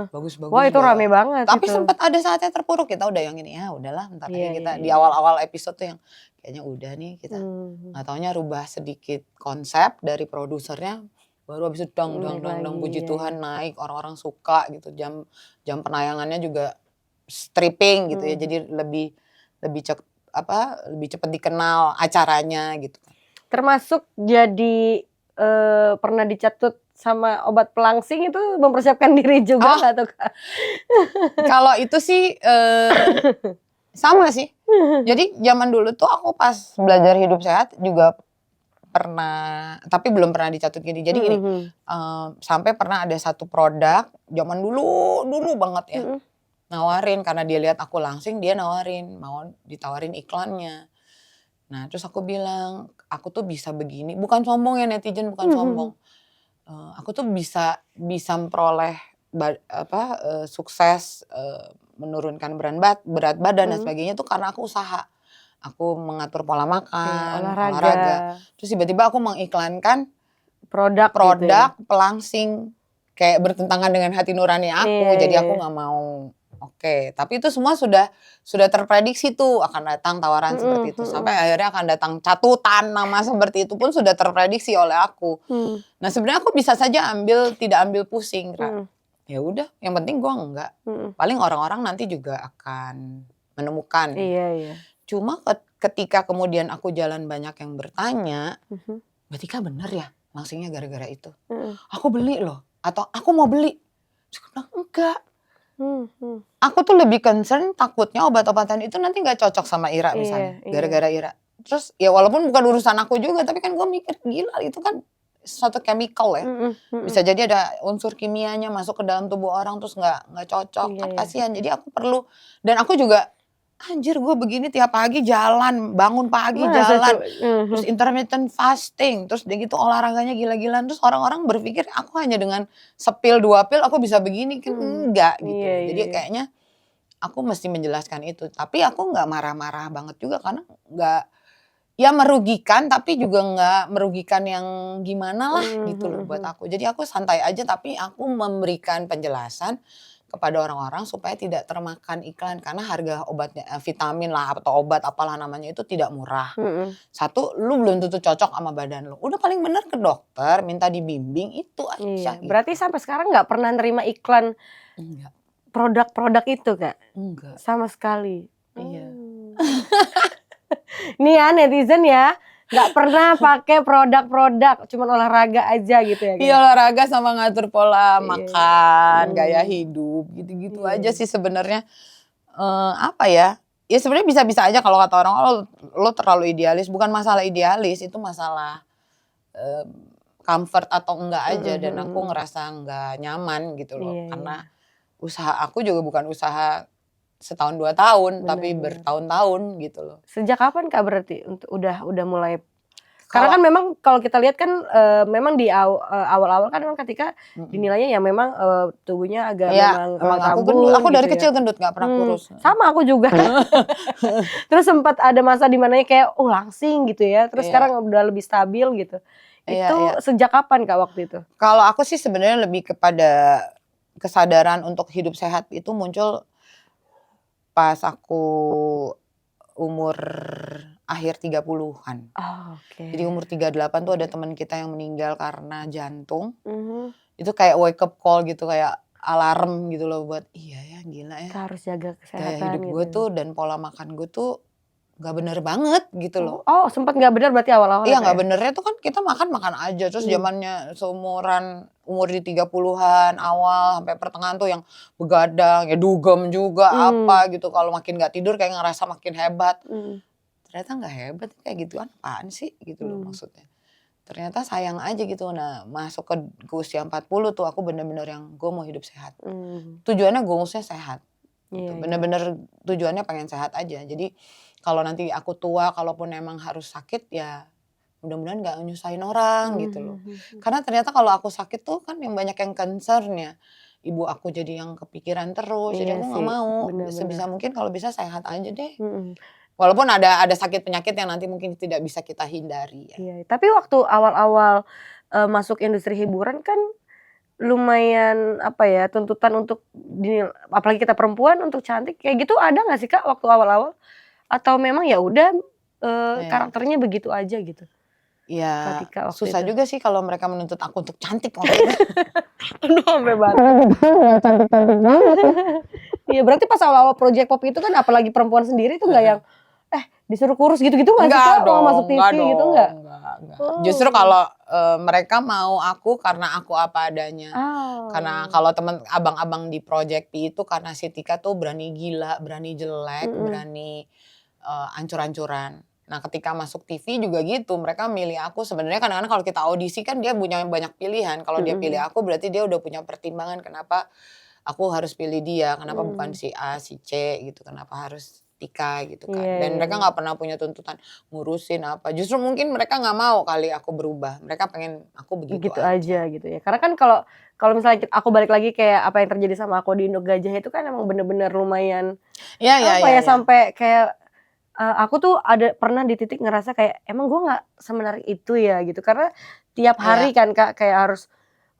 Bagus. Wah itu rame banget. Tapi sempat ada saatnya terpuruk, kita udah yang ini, ya udahlah ntar lagi kita di awal-awal episode tuh yang kayaknya udah nih kita. Nggak taunya rubah sedikit konsep dari produsernya, baru habis itu dang puji Tuhan naik, orang-orang suka gitu. Jam penayangannya juga stripping gitu ya, jadi lebih cepat dikenal acaranya gitu. Termasuk jadi pernah dicatut sama obat pelangsing, itu mempersiapkan diri juga nggak tuh Kak? Kalau itu sih sama sih. Jadi zaman dulu tuh aku pas belajar hidup sehat juga pernah, tapi belum pernah dicatut gini. Jadi gini, sampai pernah ada satu produk zaman dulu banget ya. Nawarin, karena dia lihat aku langsing, dia nawarin, mau ditawarin iklannya. Nah terus aku bilang, aku tuh bisa begini, bukan sombong ya netizen, bukan sombong. Aku tuh bisa memperoleh sukses, menurunkan berat badan dan sebagainya tuh karena aku usaha. Aku mengatur pola makan, olahraga. Terus tiba-tiba aku mengiklankan produk gitu ya? Pelangsing, kayak bertentangan dengan hati nurani aku. Jadi aku nggak mau. Oke, tapi itu semua sudah terprediksi tuh akan datang tawaran seperti itu. Sampai akhirnya akan datang catutan nama seperti itu pun sudah terprediksi oleh aku. Nah sebenarnya aku bisa saja tidak ambil pusing, ya udah, yang penting gua enggak. Paling orang-orang nanti juga akan menemukan. Iya. Cuma ketika kemudian aku jalan banyak yang bertanya, berarti kan bener ya langsingnya gara-gara itu. Aku beli loh, atau aku mau beli. Terus aku bilang enggak. Aku tuh lebih concern takutnya obat-obatan itu nanti nggak cocok sama Ira misalnya, gara-gara Ira. Terus ya walaupun bukan urusan aku juga, tapi kan gue mikir gila itu kan suatu chemical ya. Bisa jadi ada unsur kimianya masuk ke dalam tubuh orang terus nggak cocok, kan kasihan. Jadi aku perlu, dan aku juga anjir gue begini tiap pagi jalan, bangun pagi jalan, terus intermittent fasting, terus dia gitu olahraganya gila-gilaan, terus orang-orang berpikir aku hanya dengan sepil 2 pil aku bisa begini, kan enggak gitu. Jadi kayaknya aku mesti menjelaskan itu, tapi aku nggak marah-marah banget juga karena nggak, ya merugikan tapi juga nggak merugikan yang gimana lah gitu loh buat aku. Jadi aku santai aja, tapi aku memberikan penjelasan kepada orang-orang supaya tidak termakan iklan karena harga obatnya vitamin lah atau obat apalah namanya itu tidak murah. Satu, lu belum tentu cocok sama badan lu. Udah paling bener ke dokter, minta dibimbing itu aja. Iya. Berarti sampai sekarang nggak pernah nerima iklan Enggak. produk-produk itu Kak? Enggak. Sama sekali. Iya. Nih ya netizen ya, nggak pernah pakai produk-produk, cuman olahraga aja gitu ya. Iya, olahraga sama ngatur pola makan, Iya. gaya hidup, gitu-gitu Iya. aja sih sebenarnya. Apa ya? Ya sebenarnya bisa-bisa aja kalau kata orang, oh lo terlalu idealis. Bukan masalah idealis, itu masalah comfort atau enggak aja. Dan aku ngerasa enggak nyaman gitu loh. Iya, Karena usaha aku juga bukan usaha setahun 2 tahun, Bener, tapi bener. bertahun-tahun gitu loh. Sejak kapan Kak berarti udah mulai? Karena kan memang kalau kita lihat kan memang di awal-awal kan memang ketika dinilainya ya memang tubuhnya agak Iya, memang emang tambun aku dari gitu kecil ya. gendut, nggak pernah kurus. Sama aku juga. Terus sempat ada masa dimananya kayak langsing gitu ya. Terus Iya. sekarang udah lebih stabil gitu. Iya, Itu iya. sejak kapan Kak waktu itu? Kalau aku sih sebenarnya lebih kepada kesadaran untuk hidup sehat itu muncul pas aku umur akhir 30-an. Oh, oke. Jadi umur 38 tuh ada teman kita yang meninggal karena jantung. Mhm. Itu kayak wake up call gitu, kayak alarm gitu loh buat iya ya gila ya. Kita harus jaga Gaya kesehatan hidup gitu. gue tuh dan pola makan gue tuh gak bener banget gitu loh. Oh, sempat nggak benar berarti awal-awal Iya ya, Kak gak ya? benernya tuh kan kita makan aja. Terus zamannya seumuran umur di 30-an awal sampai pertengahan tuh yang begadang, ya dugem juga apa gitu. Kalau makin gak tidur kayak ngerasa makin hebat. Ternyata gak hebat, kayak gituan apaan sih gitu loh maksudnya. Ternyata sayang aja gitu. Nah masuk ke usia 40 tuh aku bener-bener yang gue mau hidup sehat. Tujuannya goalsnya sehat. Gitu. Iya, Bener-bener tujuannya pengen sehat aja. Jadi kalau nanti aku tua, kalaupun emang harus sakit ya mudah-mudahan gak nyusahin orang gitu loh. Karena ternyata kalau aku sakit tuh kan yang banyak yang concern ya. Ibu aku jadi yang kepikiran terus. Jadi Iya aku sih, gak mau. bener-bener. Sebisa mungkin kalau bisa sehat aja deh. Walaupun ada sakit penyakit yang nanti mungkin tidak bisa kita hindari ya. Iya, tapi waktu awal-awal masuk industri hiburan kan lumayan apa ya, tuntutan untuk apalagi kita perempuan untuk cantik kayak gitu ada nggak sih Kak waktu awal-awal? Atau memang ya udah karakternya begitu aja gitu? Ya Ketika waktu susah itu. juga sih kalau mereka menuntut aku untuk cantik waktu itu. Aduh sampai banget. Cantik-cantik banget. Iya berarti pas awal-awal project pop itu kan apalagi perempuan sendiri tuh nggak yang disuruh kurus gitu-gitu nggak sih Kak? Mau masuk TV gitu nggak? Enggak. Justru kalau mereka mau aku karena aku apa adanya. Oh. Karena kalau temen abang-abang di Project P itu karena si Tika tuh berani gila, berani jelek, berani ancur-ancuran. Nah ketika masuk TV juga gitu, mereka milih aku. Sebenarnya kadang-kadang kalau kita audisi kan dia punya banyak pilihan. Kalau dia pilih aku berarti dia udah punya pertimbangan kenapa aku harus pilih dia, kenapa bukan si A, si C gitu, kenapa harus Tika gitu kan. Dan mereka nggak pernah punya tuntutan ngurusin apa. Justru mungkin mereka nggak mau kali aku berubah. Mereka pengen aku begitu aja gitu ya. Karena kan kalau misalnya aku balik lagi kayak apa yang terjadi sama aku di Indo Gajah itu kan emang bener-bener lumayan sampai kayak aku tuh pernah di titik ngerasa kayak emang gue nggak semenarik itu ya gitu. Karena tiap hari kan Kak kayak harus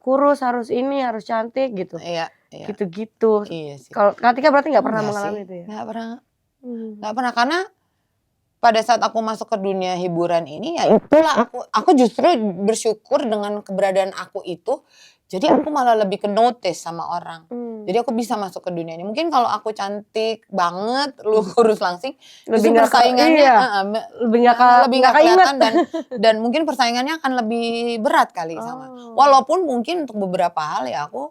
kurus, harus ini, harus cantik gitu. Iya. Gitu-gitu. Iya sih. Kalau Katika berarti nggak pernah mengalami itu ya? Nggak pernah. Nggak pernah karena pada saat aku masuk ke dunia hiburan ini ya itulah aku justru bersyukur dengan keberadaan aku itu. Jadi aku malah lebih ke notice sama orang. Jadi aku bisa masuk ke dunia ini. Mungkin kalau aku cantik banget, lu kurus langsing, justru persaingannya lebih nggak kelihatan dan mungkin persaingannya akan lebih berat kali sama. Walaupun mungkin untuk beberapa hal ya aku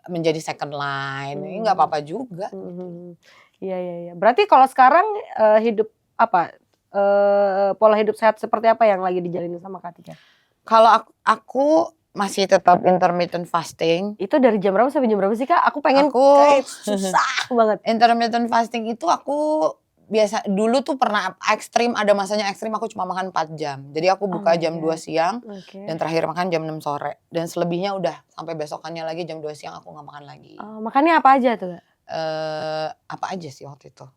menjadi second line, ini nggak apa-apa juga. Iya. Berarti kalau sekarang hidup pola hidup sehat seperti apa yang lagi dijalani sama Katika? Kalau aku masih tetap intermittent fasting. Itu dari jam berapa sampai jam berapa sih Kak? Aku pengen susah banget. Intermittent fasting itu aku biasa dulu tuh pernah ekstrim, ada masanya ekstrim aku cuma makan 4 jam. Jadi aku buka jam 2 siang dan terakhir makan jam 6 sore. Dan selebihnya udah sampai besokannya lagi jam 2 siang aku gak makan lagi. Makannya apa aja tuh Kak? Apa aja sih waktu itu.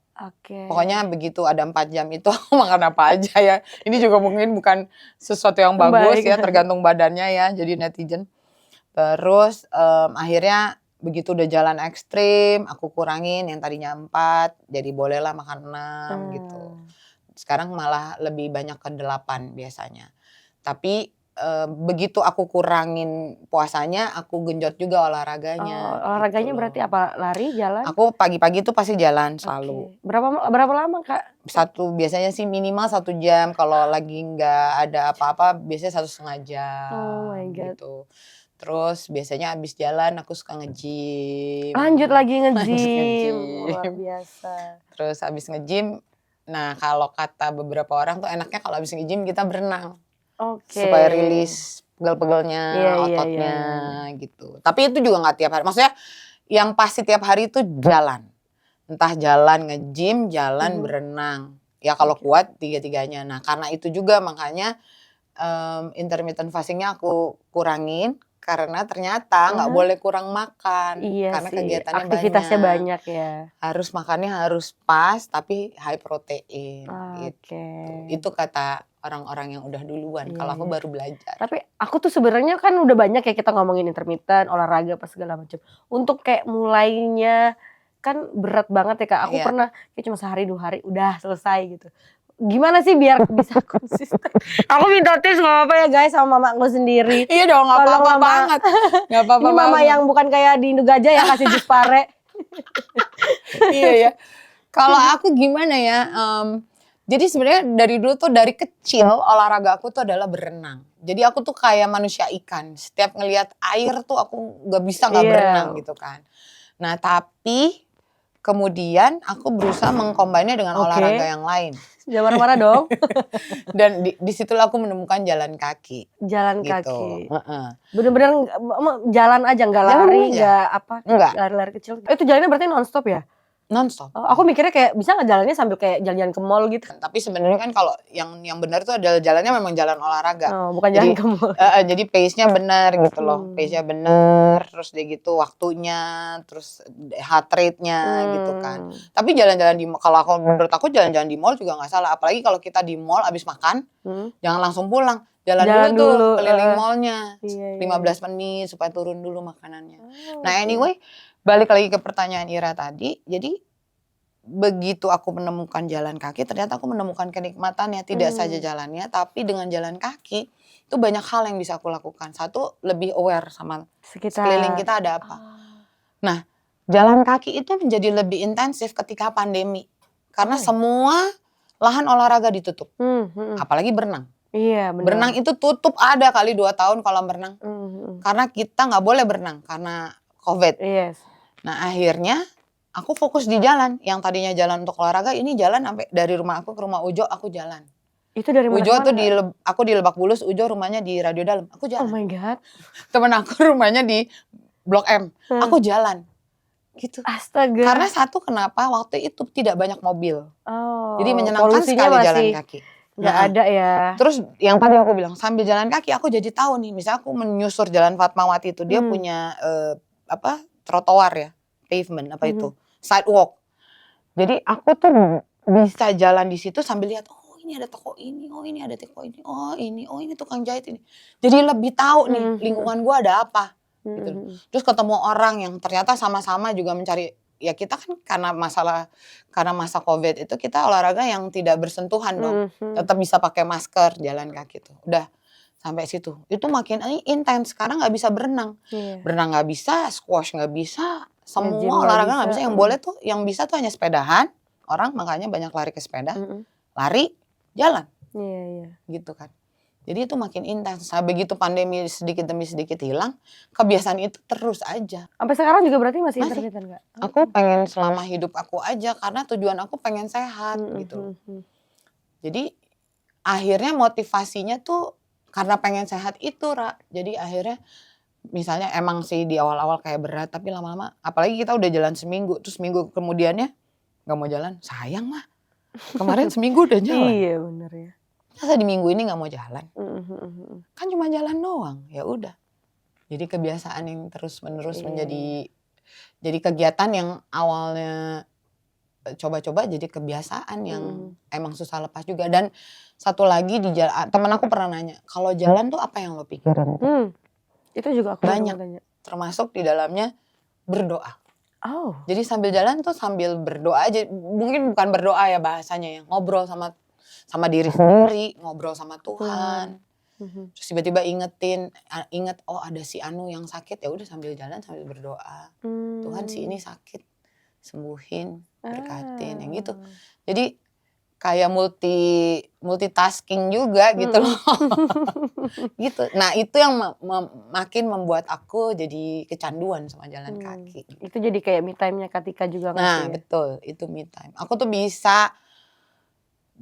Pokoknya begitu ada 4 jam itu aku makan apa aja ya. Ini juga mungkin bukan sesuatu yang bagus ya, tergantung badannya ya, jadi netizen. Terus akhirnya begitu udah jalan ekstrim, aku kurangin yang tadinya 4, jadi bolehlah makan 6 gitu. Sekarang malah lebih banyak ke 8 biasanya. Tapi begitu aku kurangin puasanya, aku genjot juga olahraganya. Olahraganya Gitu berarti loh. apa? Lari, jalan? Aku pagi-pagi tuh pasti jalan selalu. Berapa lama Kak? Biasanya sih minimal 1 jam. Kalau lagi nggak ada apa-apa, biasanya 1,5 jam. Oh my God. Gitu. Terus biasanya abis jalan aku suka nge-gym. Lanjut lagi Lanjut nge-gym. nge-gym. Luar biasa. Terus abis nge-gym, nah kalau kata beberapa orang tuh enaknya kalau abis nge-gym kita berenang. Supaya rilis pegel-pegelnya, ototnya gitu. Tapi itu juga nggak tiap hari. Maksudnya yang pasti tiap hari itu jalan. Entah jalan nge-gym, jalan berenang. Ya kalau kuat tiga-tiganya. Nah karena itu juga makanya intermittent fastingnya aku kurangin. Karena ternyata nggak boleh kurang makan. Iya karena sih, kegiatannya aktivitasnya banyak ya. Harus makannya harus pas tapi high protein gitu. Itu kata orang-orang yang udah duluan. Kalau aku baru belajar. Tapi aku tuh sebenarnya kan udah banyak ya kita ngomongin intermittent, olahraga apa segala macam. Untuk kayak mulainya kan berat banget ya Kak. Aku pernah kayak cuma sehari 2 hari udah selesai gitu. Gimana sih biar bisa konsisten? Aku minta tips gak apa-apa ya guys sama mamaku sendiri. Iya dong, gak apa-apa banget. Gak apa-apa Ini mama yang bukan kayak di Indo Gajah ya kasih jus pare. Iya ya. Kalau aku gimana ya? Jadi sebenarnya dari dulu tuh dari kecil olahraga aku tuh adalah berenang. Jadi aku tuh kayak manusia ikan. Setiap ngelihat air tuh aku gak bisa gak berenang gitu kan. Nah tapi kemudian aku berusaha mengcombine-nya dengan olahraga yang lain. Jangan marah-marah dong. Dan disitulah aku menemukan jalan kaki. Jalan gitu. kaki. Bener-bener jalan aja, nggak lari, nggak apa, lari-lari kecil. Itu jalannya berarti nonstop ya? Nonstop. Aku mikirnya kayak bisa nggak jalannya sambil kayak jalan-jalan ke mall gitu. Tapi sebenarnya kan kalau yang benar itu adalah jalannya memang jalan olahraga. Bukan jalan ke mall. Jadi pace-nya benar gitu loh. Pace-nya benar, terus dia gitu waktunya, terus heart rate-nya gitu kan. Tapi jalan-jalan di mall, kalau menurut aku jalan-jalan di mall juga nggak salah. Apalagi kalau kita di mall abis makan, jangan langsung pulang. Jalan dulu tuh keliling mallnya 15 menit supaya turun dulu makanannya. Nah anyway, balik lagi ke pertanyaan Ira tadi. Jadi begitu aku menemukan jalan kaki, ternyata aku menemukan kenikmatannya. Tidak saja jalannya, tapi dengan jalan kaki itu banyak hal yang bisa aku lakukan. Satu, lebih aware sama sekeliling kita ada apa. Nah, jalan kaki itu menjadi lebih intensif ketika pandemi. Karena semua lahan olahraga ditutup. Apalagi berenang. Iya benar. Berenang itu tutup ada kali 2 tahun kolam berenang. Karena kita nggak boleh berenang karena COVID. Nah akhirnya aku fokus di jalan. Yang tadinya jalan untuk olahraga, ini jalan sampai dari rumah aku ke rumah Ujo aku jalan. Itu dari mana? Ujo tuh aku di Lebak Bulus, Ujo rumahnya di Radio Dalam. Aku jalan. Oh my God. Temen aku rumahnya di Blok M. Aku jalan. Gitu. Astaga. Karena satu, kenapa waktu itu tidak banyak mobil. Jadi menyenangkan sekali jalan kaki. Nggak ada ya. Terus yang tadi aku bilang sambil jalan kaki aku jadi tahu nih, misalnya aku menyusur jalan Fatmawati itu dia punya trotoar ya, pavement itu, sidewalk. Jadi aku tuh bisa jalan di situ sambil lihat, oh ini ada toko ini, oh ini ada toko ini, oh ini tukang jahit ini. Jadi lebih tahu nih lingkungan gua ada apa. Gitu. Terus ketemu orang yang ternyata sama-sama juga mencari. Ya kita kan karena masa COVID itu kita olahraga yang tidak bersentuhan dong. Tetap bisa pakai masker, jalan kaki tuh. Udah sampai situ. Itu makin intens. Sekarang nggak bisa berenang. Berenang nggak bisa, squash nggak bisa. Semua olahraga nggak bisa. Yang boleh tuh, yang bisa tuh hanya sepedahan. Orang makanya banyak lari ke sepeda. Lari, jalan. Gitu kan. Jadi itu makin intens. Nah, begitu pandemi sedikit demi sedikit hilang, kebiasaan itu terus aja. Sampai sekarang juga berarti masih intermittent nggak? Aku pengen selama hidup aku aja, karena tujuan aku pengen sehat gitu. Jadi akhirnya motivasinya tuh karena pengen sehat itu, Ra. Jadi akhirnya misalnya emang sih di awal-awal kayak berat, tapi lama-lama, apalagi kita udah jalan seminggu, terus minggu kemudiannya nggak mau jalan, sayang mah. Kemarin seminggu udah jalan. Iya bener ya. Masa di minggu ini nggak mau jalan? Kan cuma jalan doang, ya udah. Jadi kebiasaan yang terus menerus menjadi kegiatan yang awalnya coba-coba jadi kebiasaan yang emang susah lepas juga. Dan satu lagi di jalan, temen aku pernah nanya, kalau jalan tuh apa yang lo pikirin? Itu juga aku banyak tanya. Termasuk di dalamnya berdoa. Oh. Jadi sambil jalan tuh sambil berdoa aja, mungkin bukan berdoa ya bahasanya ya, ngobrol sama diri sendiri, ngobrol sama Tuhan. Terus tiba-tiba inget oh ada si Anu yang sakit, ya udah sambil jalan sambil berdoa. Tuhan si ini sakit, sembuhin, berkatin, yang gitu. Jadi kayak multitasking juga gitu loh. Gitu. Nah, itu yang makin membuat aku jadi kecanduan sama jalan kaki. Itu jadi kayak me time-nya Katika juga nggak sih? Nah, betul, itu me time. Aku tuh bisa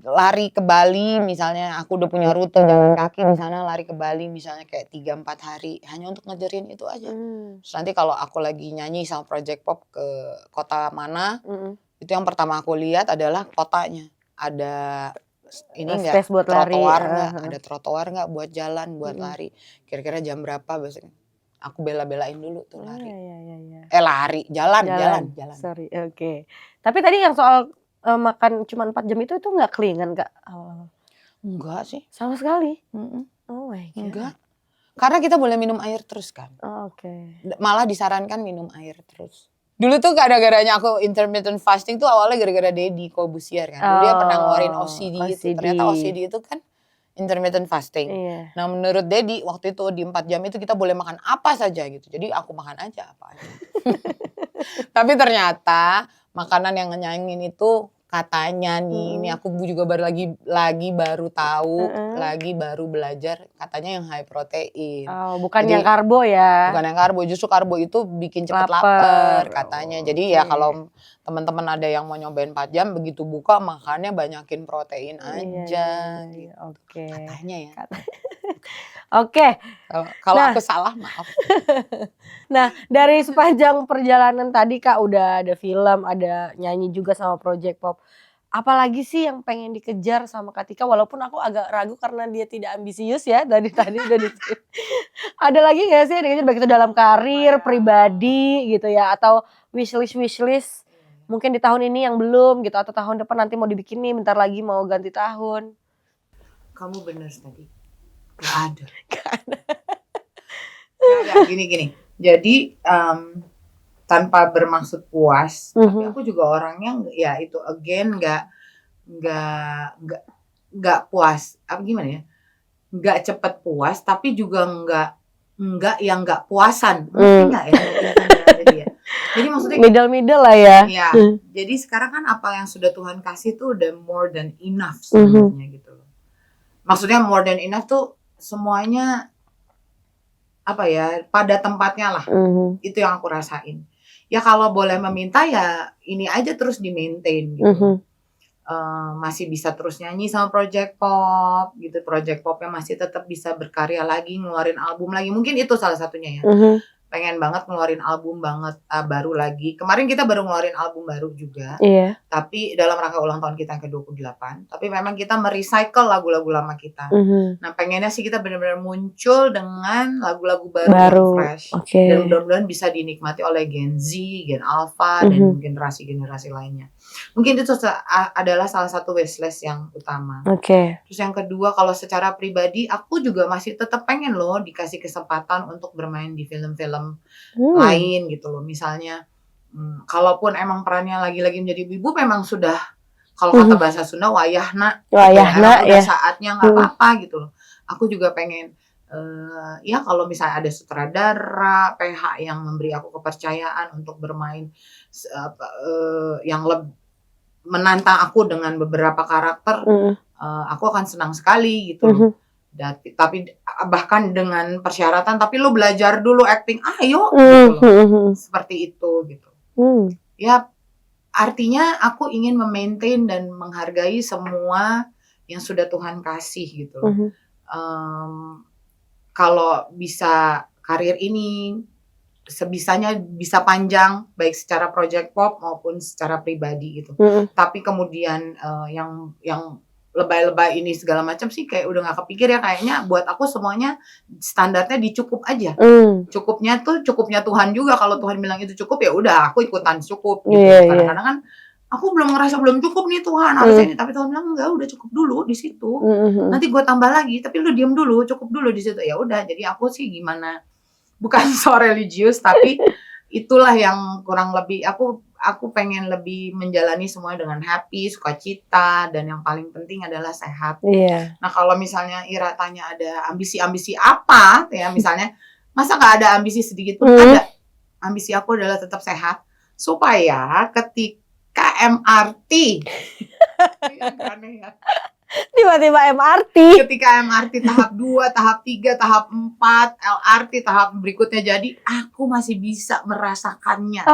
lari ke Bali misalnya, aku udah punya rute jalan kaki misalnya, lari ke Bali misalnya kayak 3-4 hari hanya untuk ngejarin itu aja. Terus nanti kalau aku lagi nyanyi sama Project Pop ke kota mana, itu yang pertama aku lihat adalah kotanya. Ada ini enggak trotoar enggak, ada trotoar enggak buat jalan, buat lari. Kira-kira jam berapa biasanya. Aku bela-belain dulu tuh lari. Lari, jalan. Sorry, oke. Tapi tadi yang soal makan cuma 4 jam itu nggak kelingan Kak? Enggak sih. Sama sekali? Oh my God. Enggak. Karena kita boleh minum air terus kan. Oke. Malah disarankan minum air terus. Dulu tuh gara-garanya aku intermittent fasting tuh awalnya gara-gara Deddy Corbuzier kan. Dulu dia pernah ngeluarin OCD itu. Ternyata OCD itu kan intermittent fasting. Nah menurut Deddy waktu itu di 4 jam itu kita boleh makan apa saja gitu. Jadi aku makan aja apa aja. Tapi ternyata makanan yang ngenyangin itu katanya nih, ini aku juga baru tahu, lagi baru belajar, katanya yang high protein. Oh, bukan yang karbo ya? Bukan yang karbo, justru karbo itu bikin cepet lapar katanya. Jadi ya kalau teman-teman ada yang mau nyobain 4 jam, begitu buka makannya banyakin protein aja. Gitu. Oke. Katanya ya. Oke. Kalau aku salah maaf. Nah, dari sepanjang perjalanan tadi Kak udah ada film, ada nyanyi juga sama Project Pop. Apalagi sih yang pengen dikejar sama Katika, walaupun aku agak ragu karena dia tidak ambisius ya dari tadi udah Ada lagi gak sih yang dikejar baik itu dalam karir, pribadi gitu ya, atau wishlist mungkin di tahun ini yang belum gitu, atau tahun depan nanti mau dibikin nih, bentar lagi mau ganti tahun. Kamu bener tadi. Gak ada. Gak, gini. Jadi tanpa bermaksud puas, tapi aku juga orangnya ya itu again nggak puas. Apa gimana ya? Nggak cepet puas, tapi juga nggak puasan. Mungkin nggak ya? Jadi maksudnya middle lah ya. Iya. Jadi sekarang kan apa yang sudah Tuhan kasih tuh udah more than enough sebenarnya gitu loh. Maksudnya more than enough tuh semuanya apa ya pada tempatnya lah. Itu yang aku rasain. Ya kalau boleh meminta ya ini aja terus di maintain gitu. Masih bisa terus nyanyi sama Project Pop gitu. Project Popnya masih tetap bisa berkarya lagi, ngeluarin album lagi. Mungkin itu salah satunya ya. Pengen banget ngeluarin album baru lagi. Kemarin kita baru ngeluarin album baru juga. Iya. Tapi dalam rangka ulang tahun kita yang ke-28. Tapi memang kita merecycle lagu-lagu lama kita. Nah pengennya sih kita benar-benar muncul dengan lagu-lagu baru yang fresh. Dan mudah-mudahan bisa dinikmati oleh Gen Z, Gen Alpha, dan generasi-generasi lainnya. Mungkin itu adalah salah satu wishlist yang utama. Terus yang kedua, kalau secara pribadi aku juga masih tetap pengen loh dikasih kesempatan untuk bermain di film-film lain gitu loh. Misalnya kalaupun emang perannya lagi-lagi menjadi ibu, memang sudah kalau kata bahasa Sunda wayahna ya, saatnya nggak apa-apa gitu loh. Aku juga pengen ya kalau misalnya ada sutradara PH yang memberi aku kepercayaan untuk bermain yang menantang aku dengan beberapa karakter, aku akan senang sekali gitu loh. Tapi bahkan dengan persyaratan, tapi lu belajar dulu acting, ayo gitu loh. Seperti itu gitu. Ya artinya aku ingin memaintain dan menghargai semua yang sudah Tuhan kasih gitu loh. Kalau bisa karir ini sebisanya bisa panjang baik secara Project Pop maupun secara pribadi gitu. Tapi kemudian yang lebay-lebay ini segala macam sih kayak udah nggak kepikir ya, kayaknya buat aku semuanya standarnya dicukup aja. Cukupnya Tuhan juga, kalau Tuhan bilang itu cukup ya udah aku ikutan cukup gitu. Kadang-kadang kan aku belum ngerasa belum cukup nih Tuhan harusnya ini, tapi Tuhan bilang enggak, udah cukup dulu di situ. Nanti gue tambah lagi, tapi lu diam dulu, cukup dulu di situ. Ya udah, jadi aku sih gimana, bukan so religius tapi itulah yang kurang lebih aku pengen lebih menjalani semuanya dengan happy, sukacita, dan yang paling penting adalah sehat. Iya. Nah kalau misalnya Ira tanya ada ambisi-ambisi apa ya, misalnya masa nggak ada ambisi sedikit pun? Ada. Ambisi aku adalah tetap sehat supaya ketika MRT aneh ya. Tiba-tiba MRT. Ketika MRT tahap 2, tahap 3, tahap 4, LRT tahap berikutnya jadi, aku masih bisa merasakannya.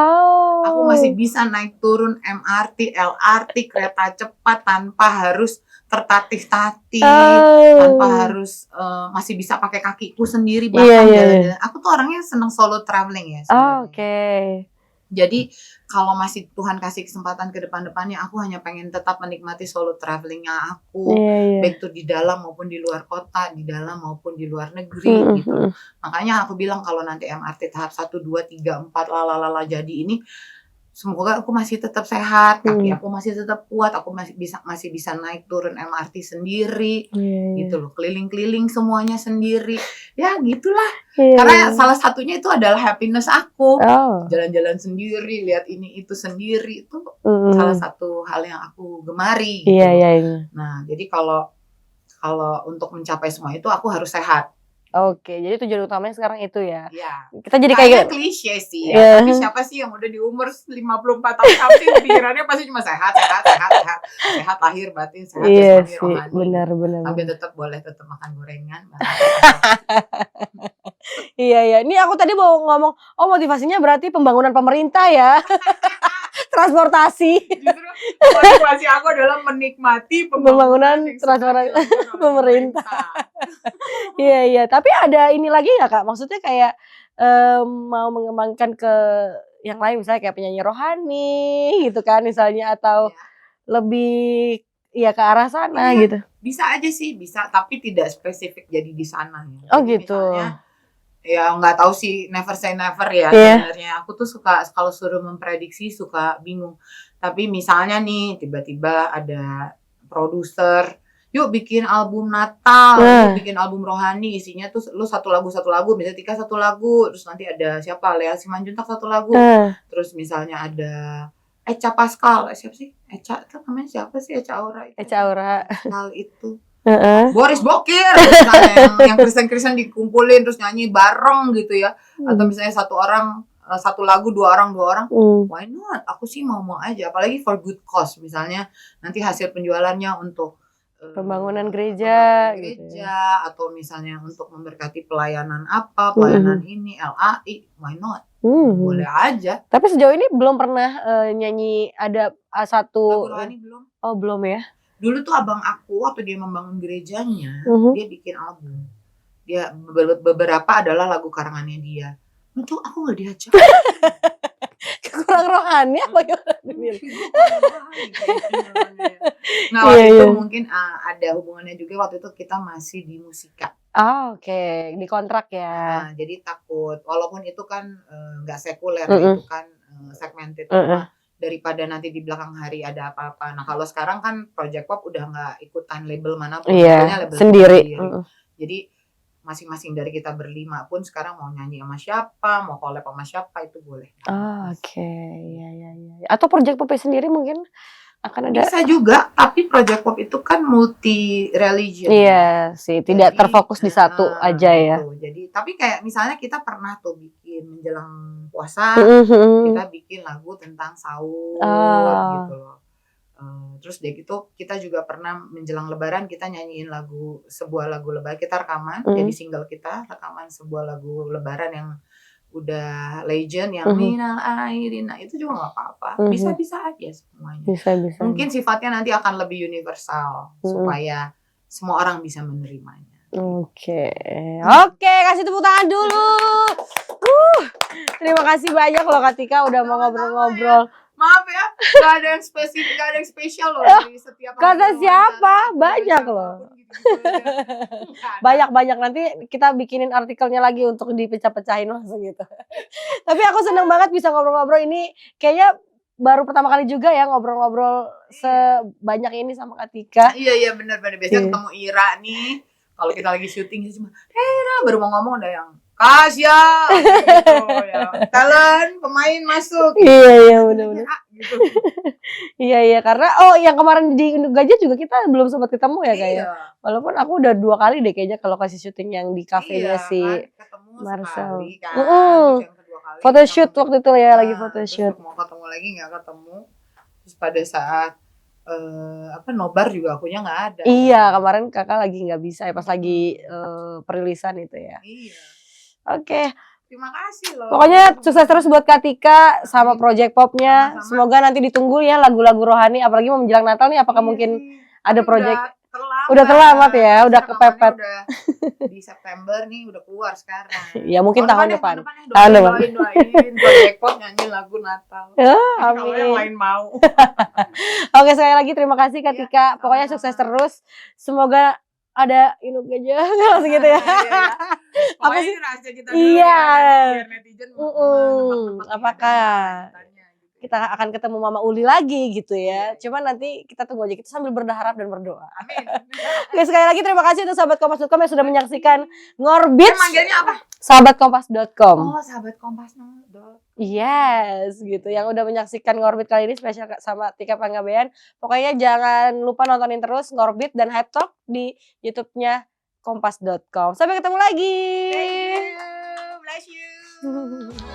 Aku masih bisa naik turun MRT, LRT, kereta cepat tanpa harus tertatih-tatih, tanpa harus masih bisa pakai kakiku sendiri bahkan jalan-jalan. Aku tuh orangnya seneng solo traveling ya sebenarnya. Jadi kalau masih Tuhan kasih kesempatan ke depan-depannya, aku hanya pengen tetap menikmati solo travelingnya aku, baik itu di dalam maupun di luar kota, di dalam maupun di luar negeri gitu. Makanya aku bilang kalau nanti MRT tahap 1, 2, 3, 4 lalalala jadi ini, semoga aku masih tetap sehat, kaki aku masih tetap kuat, aku masih bisa naik turun MRT sendiri, gitu loh, keliling-keliling semuanya sendiri, ya gitulah. Karena salah satunya itu adalah happiness aku, jalan-jalan sendiri, lihat ini itu sendiri, itu salah satu hal yang aku gemari. Gitu. Nah, jadi kalau untuk mencapai semua itu aku harus sehat. Oke, jadi tujuan utamanya sekarang itu ya. Iya. Kita jadi kayak klise sih ya. Tapi siapa sih yang udah di umur 54 tahun pasti pikirannya pasti cuma sehat lahir batin, sehat jasmani rohani. Benar. Tapi tetap boleh tetap makan gorengan. Iya. Ini aku tadi mau ngomong, motivasinya berarti pembangunan pemerintah ya. Transportasi. Justru motivasi aku adalah menikmati pembangunan transportasi pemerintah. Iya. Tapi ada ini lagi nggak Kak? Maksudnya kayak mau mengembangkan ke yang lain, misalnya kayak penyanyi rohani gitu kan misalnya, atau lebih ya ke arah sana gitu. Bisa aja sih, bisa, tapi tidak spesifik jadi di sana ya. Oh gitu. Misalnya, ya nggak tahu sih, never say never ya sebenarnya. Aku tuh suka kalau suruh memprediksi suka bingung. Tapi misalnya nih tiba-tiba ada produser, yuk bikin album Natal, yuk bikin album rohani, isinya tuh lu satu lagu, misalnya Tika satu lagu, terus nanti ada siapa, Lea Simanjuntak satu lagu, terus misalnya ada Echa Pascal, siapa sih? Echa itu namanya siapa sih? Echa Aura Pascal itu. Boris Bokir misalnya, yang Kristen dikumpulin terus nyanyi bareng gitu ya, atau misalnya satu orang satu lagu, dua orang why not, aku sih mau aja, apalagi for good cause, misalnya nanti hasil penjualannya untuk pembangunan gereja gitu ya. Atau misalnya untuk memberkati pelayanan pelayanan ini LAI, why not, boleh aja. Tapi sejauh ini belum pernah nyanyi ada satu lagu rohani belum. Oh belum ya. Dulu tuh abang aku waktu dia membangun gerejanya, dia bikin album. Dia beberapa adalah lagu karangannya dia. Itu aku nggak diajak. Kurang rohani apa gimana? Nah waktu itu mungkin ada hubungannya juga, waktu itu kita masih di musika. Oke. Di kontrak ya. Jadi takut, walaupun itu kan nggak sekuler, itu kan segmented. Daripada nanti di belakang hari ada apa-apa. Nah kalau sekarang kan Project Pop udah nggak ikutan label manapun, label sendiri. Jadi masing-masing dari kita berlima pun sekarang mau nyanyi sama siapa, mau collab sama siapa itu boleh. Oke, ya. Atau Project Pop sendiri mungkin akan ada. Bisa juga, tapi Project Pop itu kan multi religion. Iya sih, tidak terfokus di satu aja ya. Jadi, tapi kayak misalnya kita pernah tuh bikin menjelang puasa, kita bikin lagu tentang sahur gitu loh. Terus deh gitu kita juga pernah menjelang lebaran kita nyanyiin sebuah lagu lebaran, kita rekaman jadi single kita, rekaman sebuah lagu lebaran yang udah legend, yang minal airina, itu juga nggak apa-apa, bisa aja semuanya. Bisa. Mungkin sifatnya nanti akan lebih universal supaya semua orang bisa menerimanya. Oke, kasih tepuk tangan dulu. Terima kasih banyak loh Kak Tika udah mau ngobrol-ngobrol. Maaf ya, gak ada yang spesifik, gak ada yang spesial loh dari setiap kata siapa? Banyak loh. Banyak nanti kita bikinin artikelnya lagi untuk dipecah-pecahin langsung gitu. Tapi aku seneng banget bisa ngobrol-ngobrol ini, kayaknya baru pertama kali juga ya ngobrol-ngobrol sebanyak ini sama Kak Tika. Iya benar. Biasanya ketemu Ira nih, kalau kita lagi syuting cuma Ira baru mau ngomong udah yang siap gitu ya. Talent pemain masuk. Iya benar-benar. Gitu. Iya karena yang kemarin di Induk Gajah juga kita belum sempat ketemu ya kayak. Walaupun aku udah 2 kali deh kayaknya ke lokasi syuting yang di kafenya si kan, ketemu Marcel. sekali kan. Terus yang kedua kali photoshoot waktu itu ya lagi photoshoot. Mau ketemu lagi nggak ketemu. Terus pada saat nobar juga akunya nggak ada. Iya kemarin kakak lagi nggak bisa ya pas lagi perilisan itu ya. Iya. Oke. Terima kasih loh. Pokoknya sukses terus buat Kak Tika sama project popnya. Semoga nanti ditunggu ya lagu-lagu rohani. Apalagi mau menjelang Natal nih. Apakah mungkin ada project? Udah terlambat ya. Udah kepepet. Udah di September nih udah keluar sekarang. Ya mungkin tahun depan. Tahun depan. Doain project pop nyanyi lagu Natal. Amin. Kalau yang lain mau. Oke sekali lagi terima kasih Kak Tika. Pokoknya sukses terus. Semoga ada Induk Gajah gitu ya. Apa sih rahasia kita dulu iya. Ya, biar netizen apakah kita akan ketemu Mama Uli lagi gitu ya. Cuman nanti kita tunggu aja, kita sambil berharap dan berdoa. Amin. Oke, sekali lagi terima kasih untuk sahabat kompas.com yang sudah menyaksikan Ngorbits. Manggilnya apa? Sahabatkompas.com. Sahabatkompas.com. Yes, gitu. Yang udah menyaksikan Ngorbit kali ini spesial sama Tika Panggabean. Pokoknya jangan lupa nontonin terus Ngorbit dan Hype Talk di YouTube-nya kompas.com. Sampai ketemu lagi. Thank you. Bless you.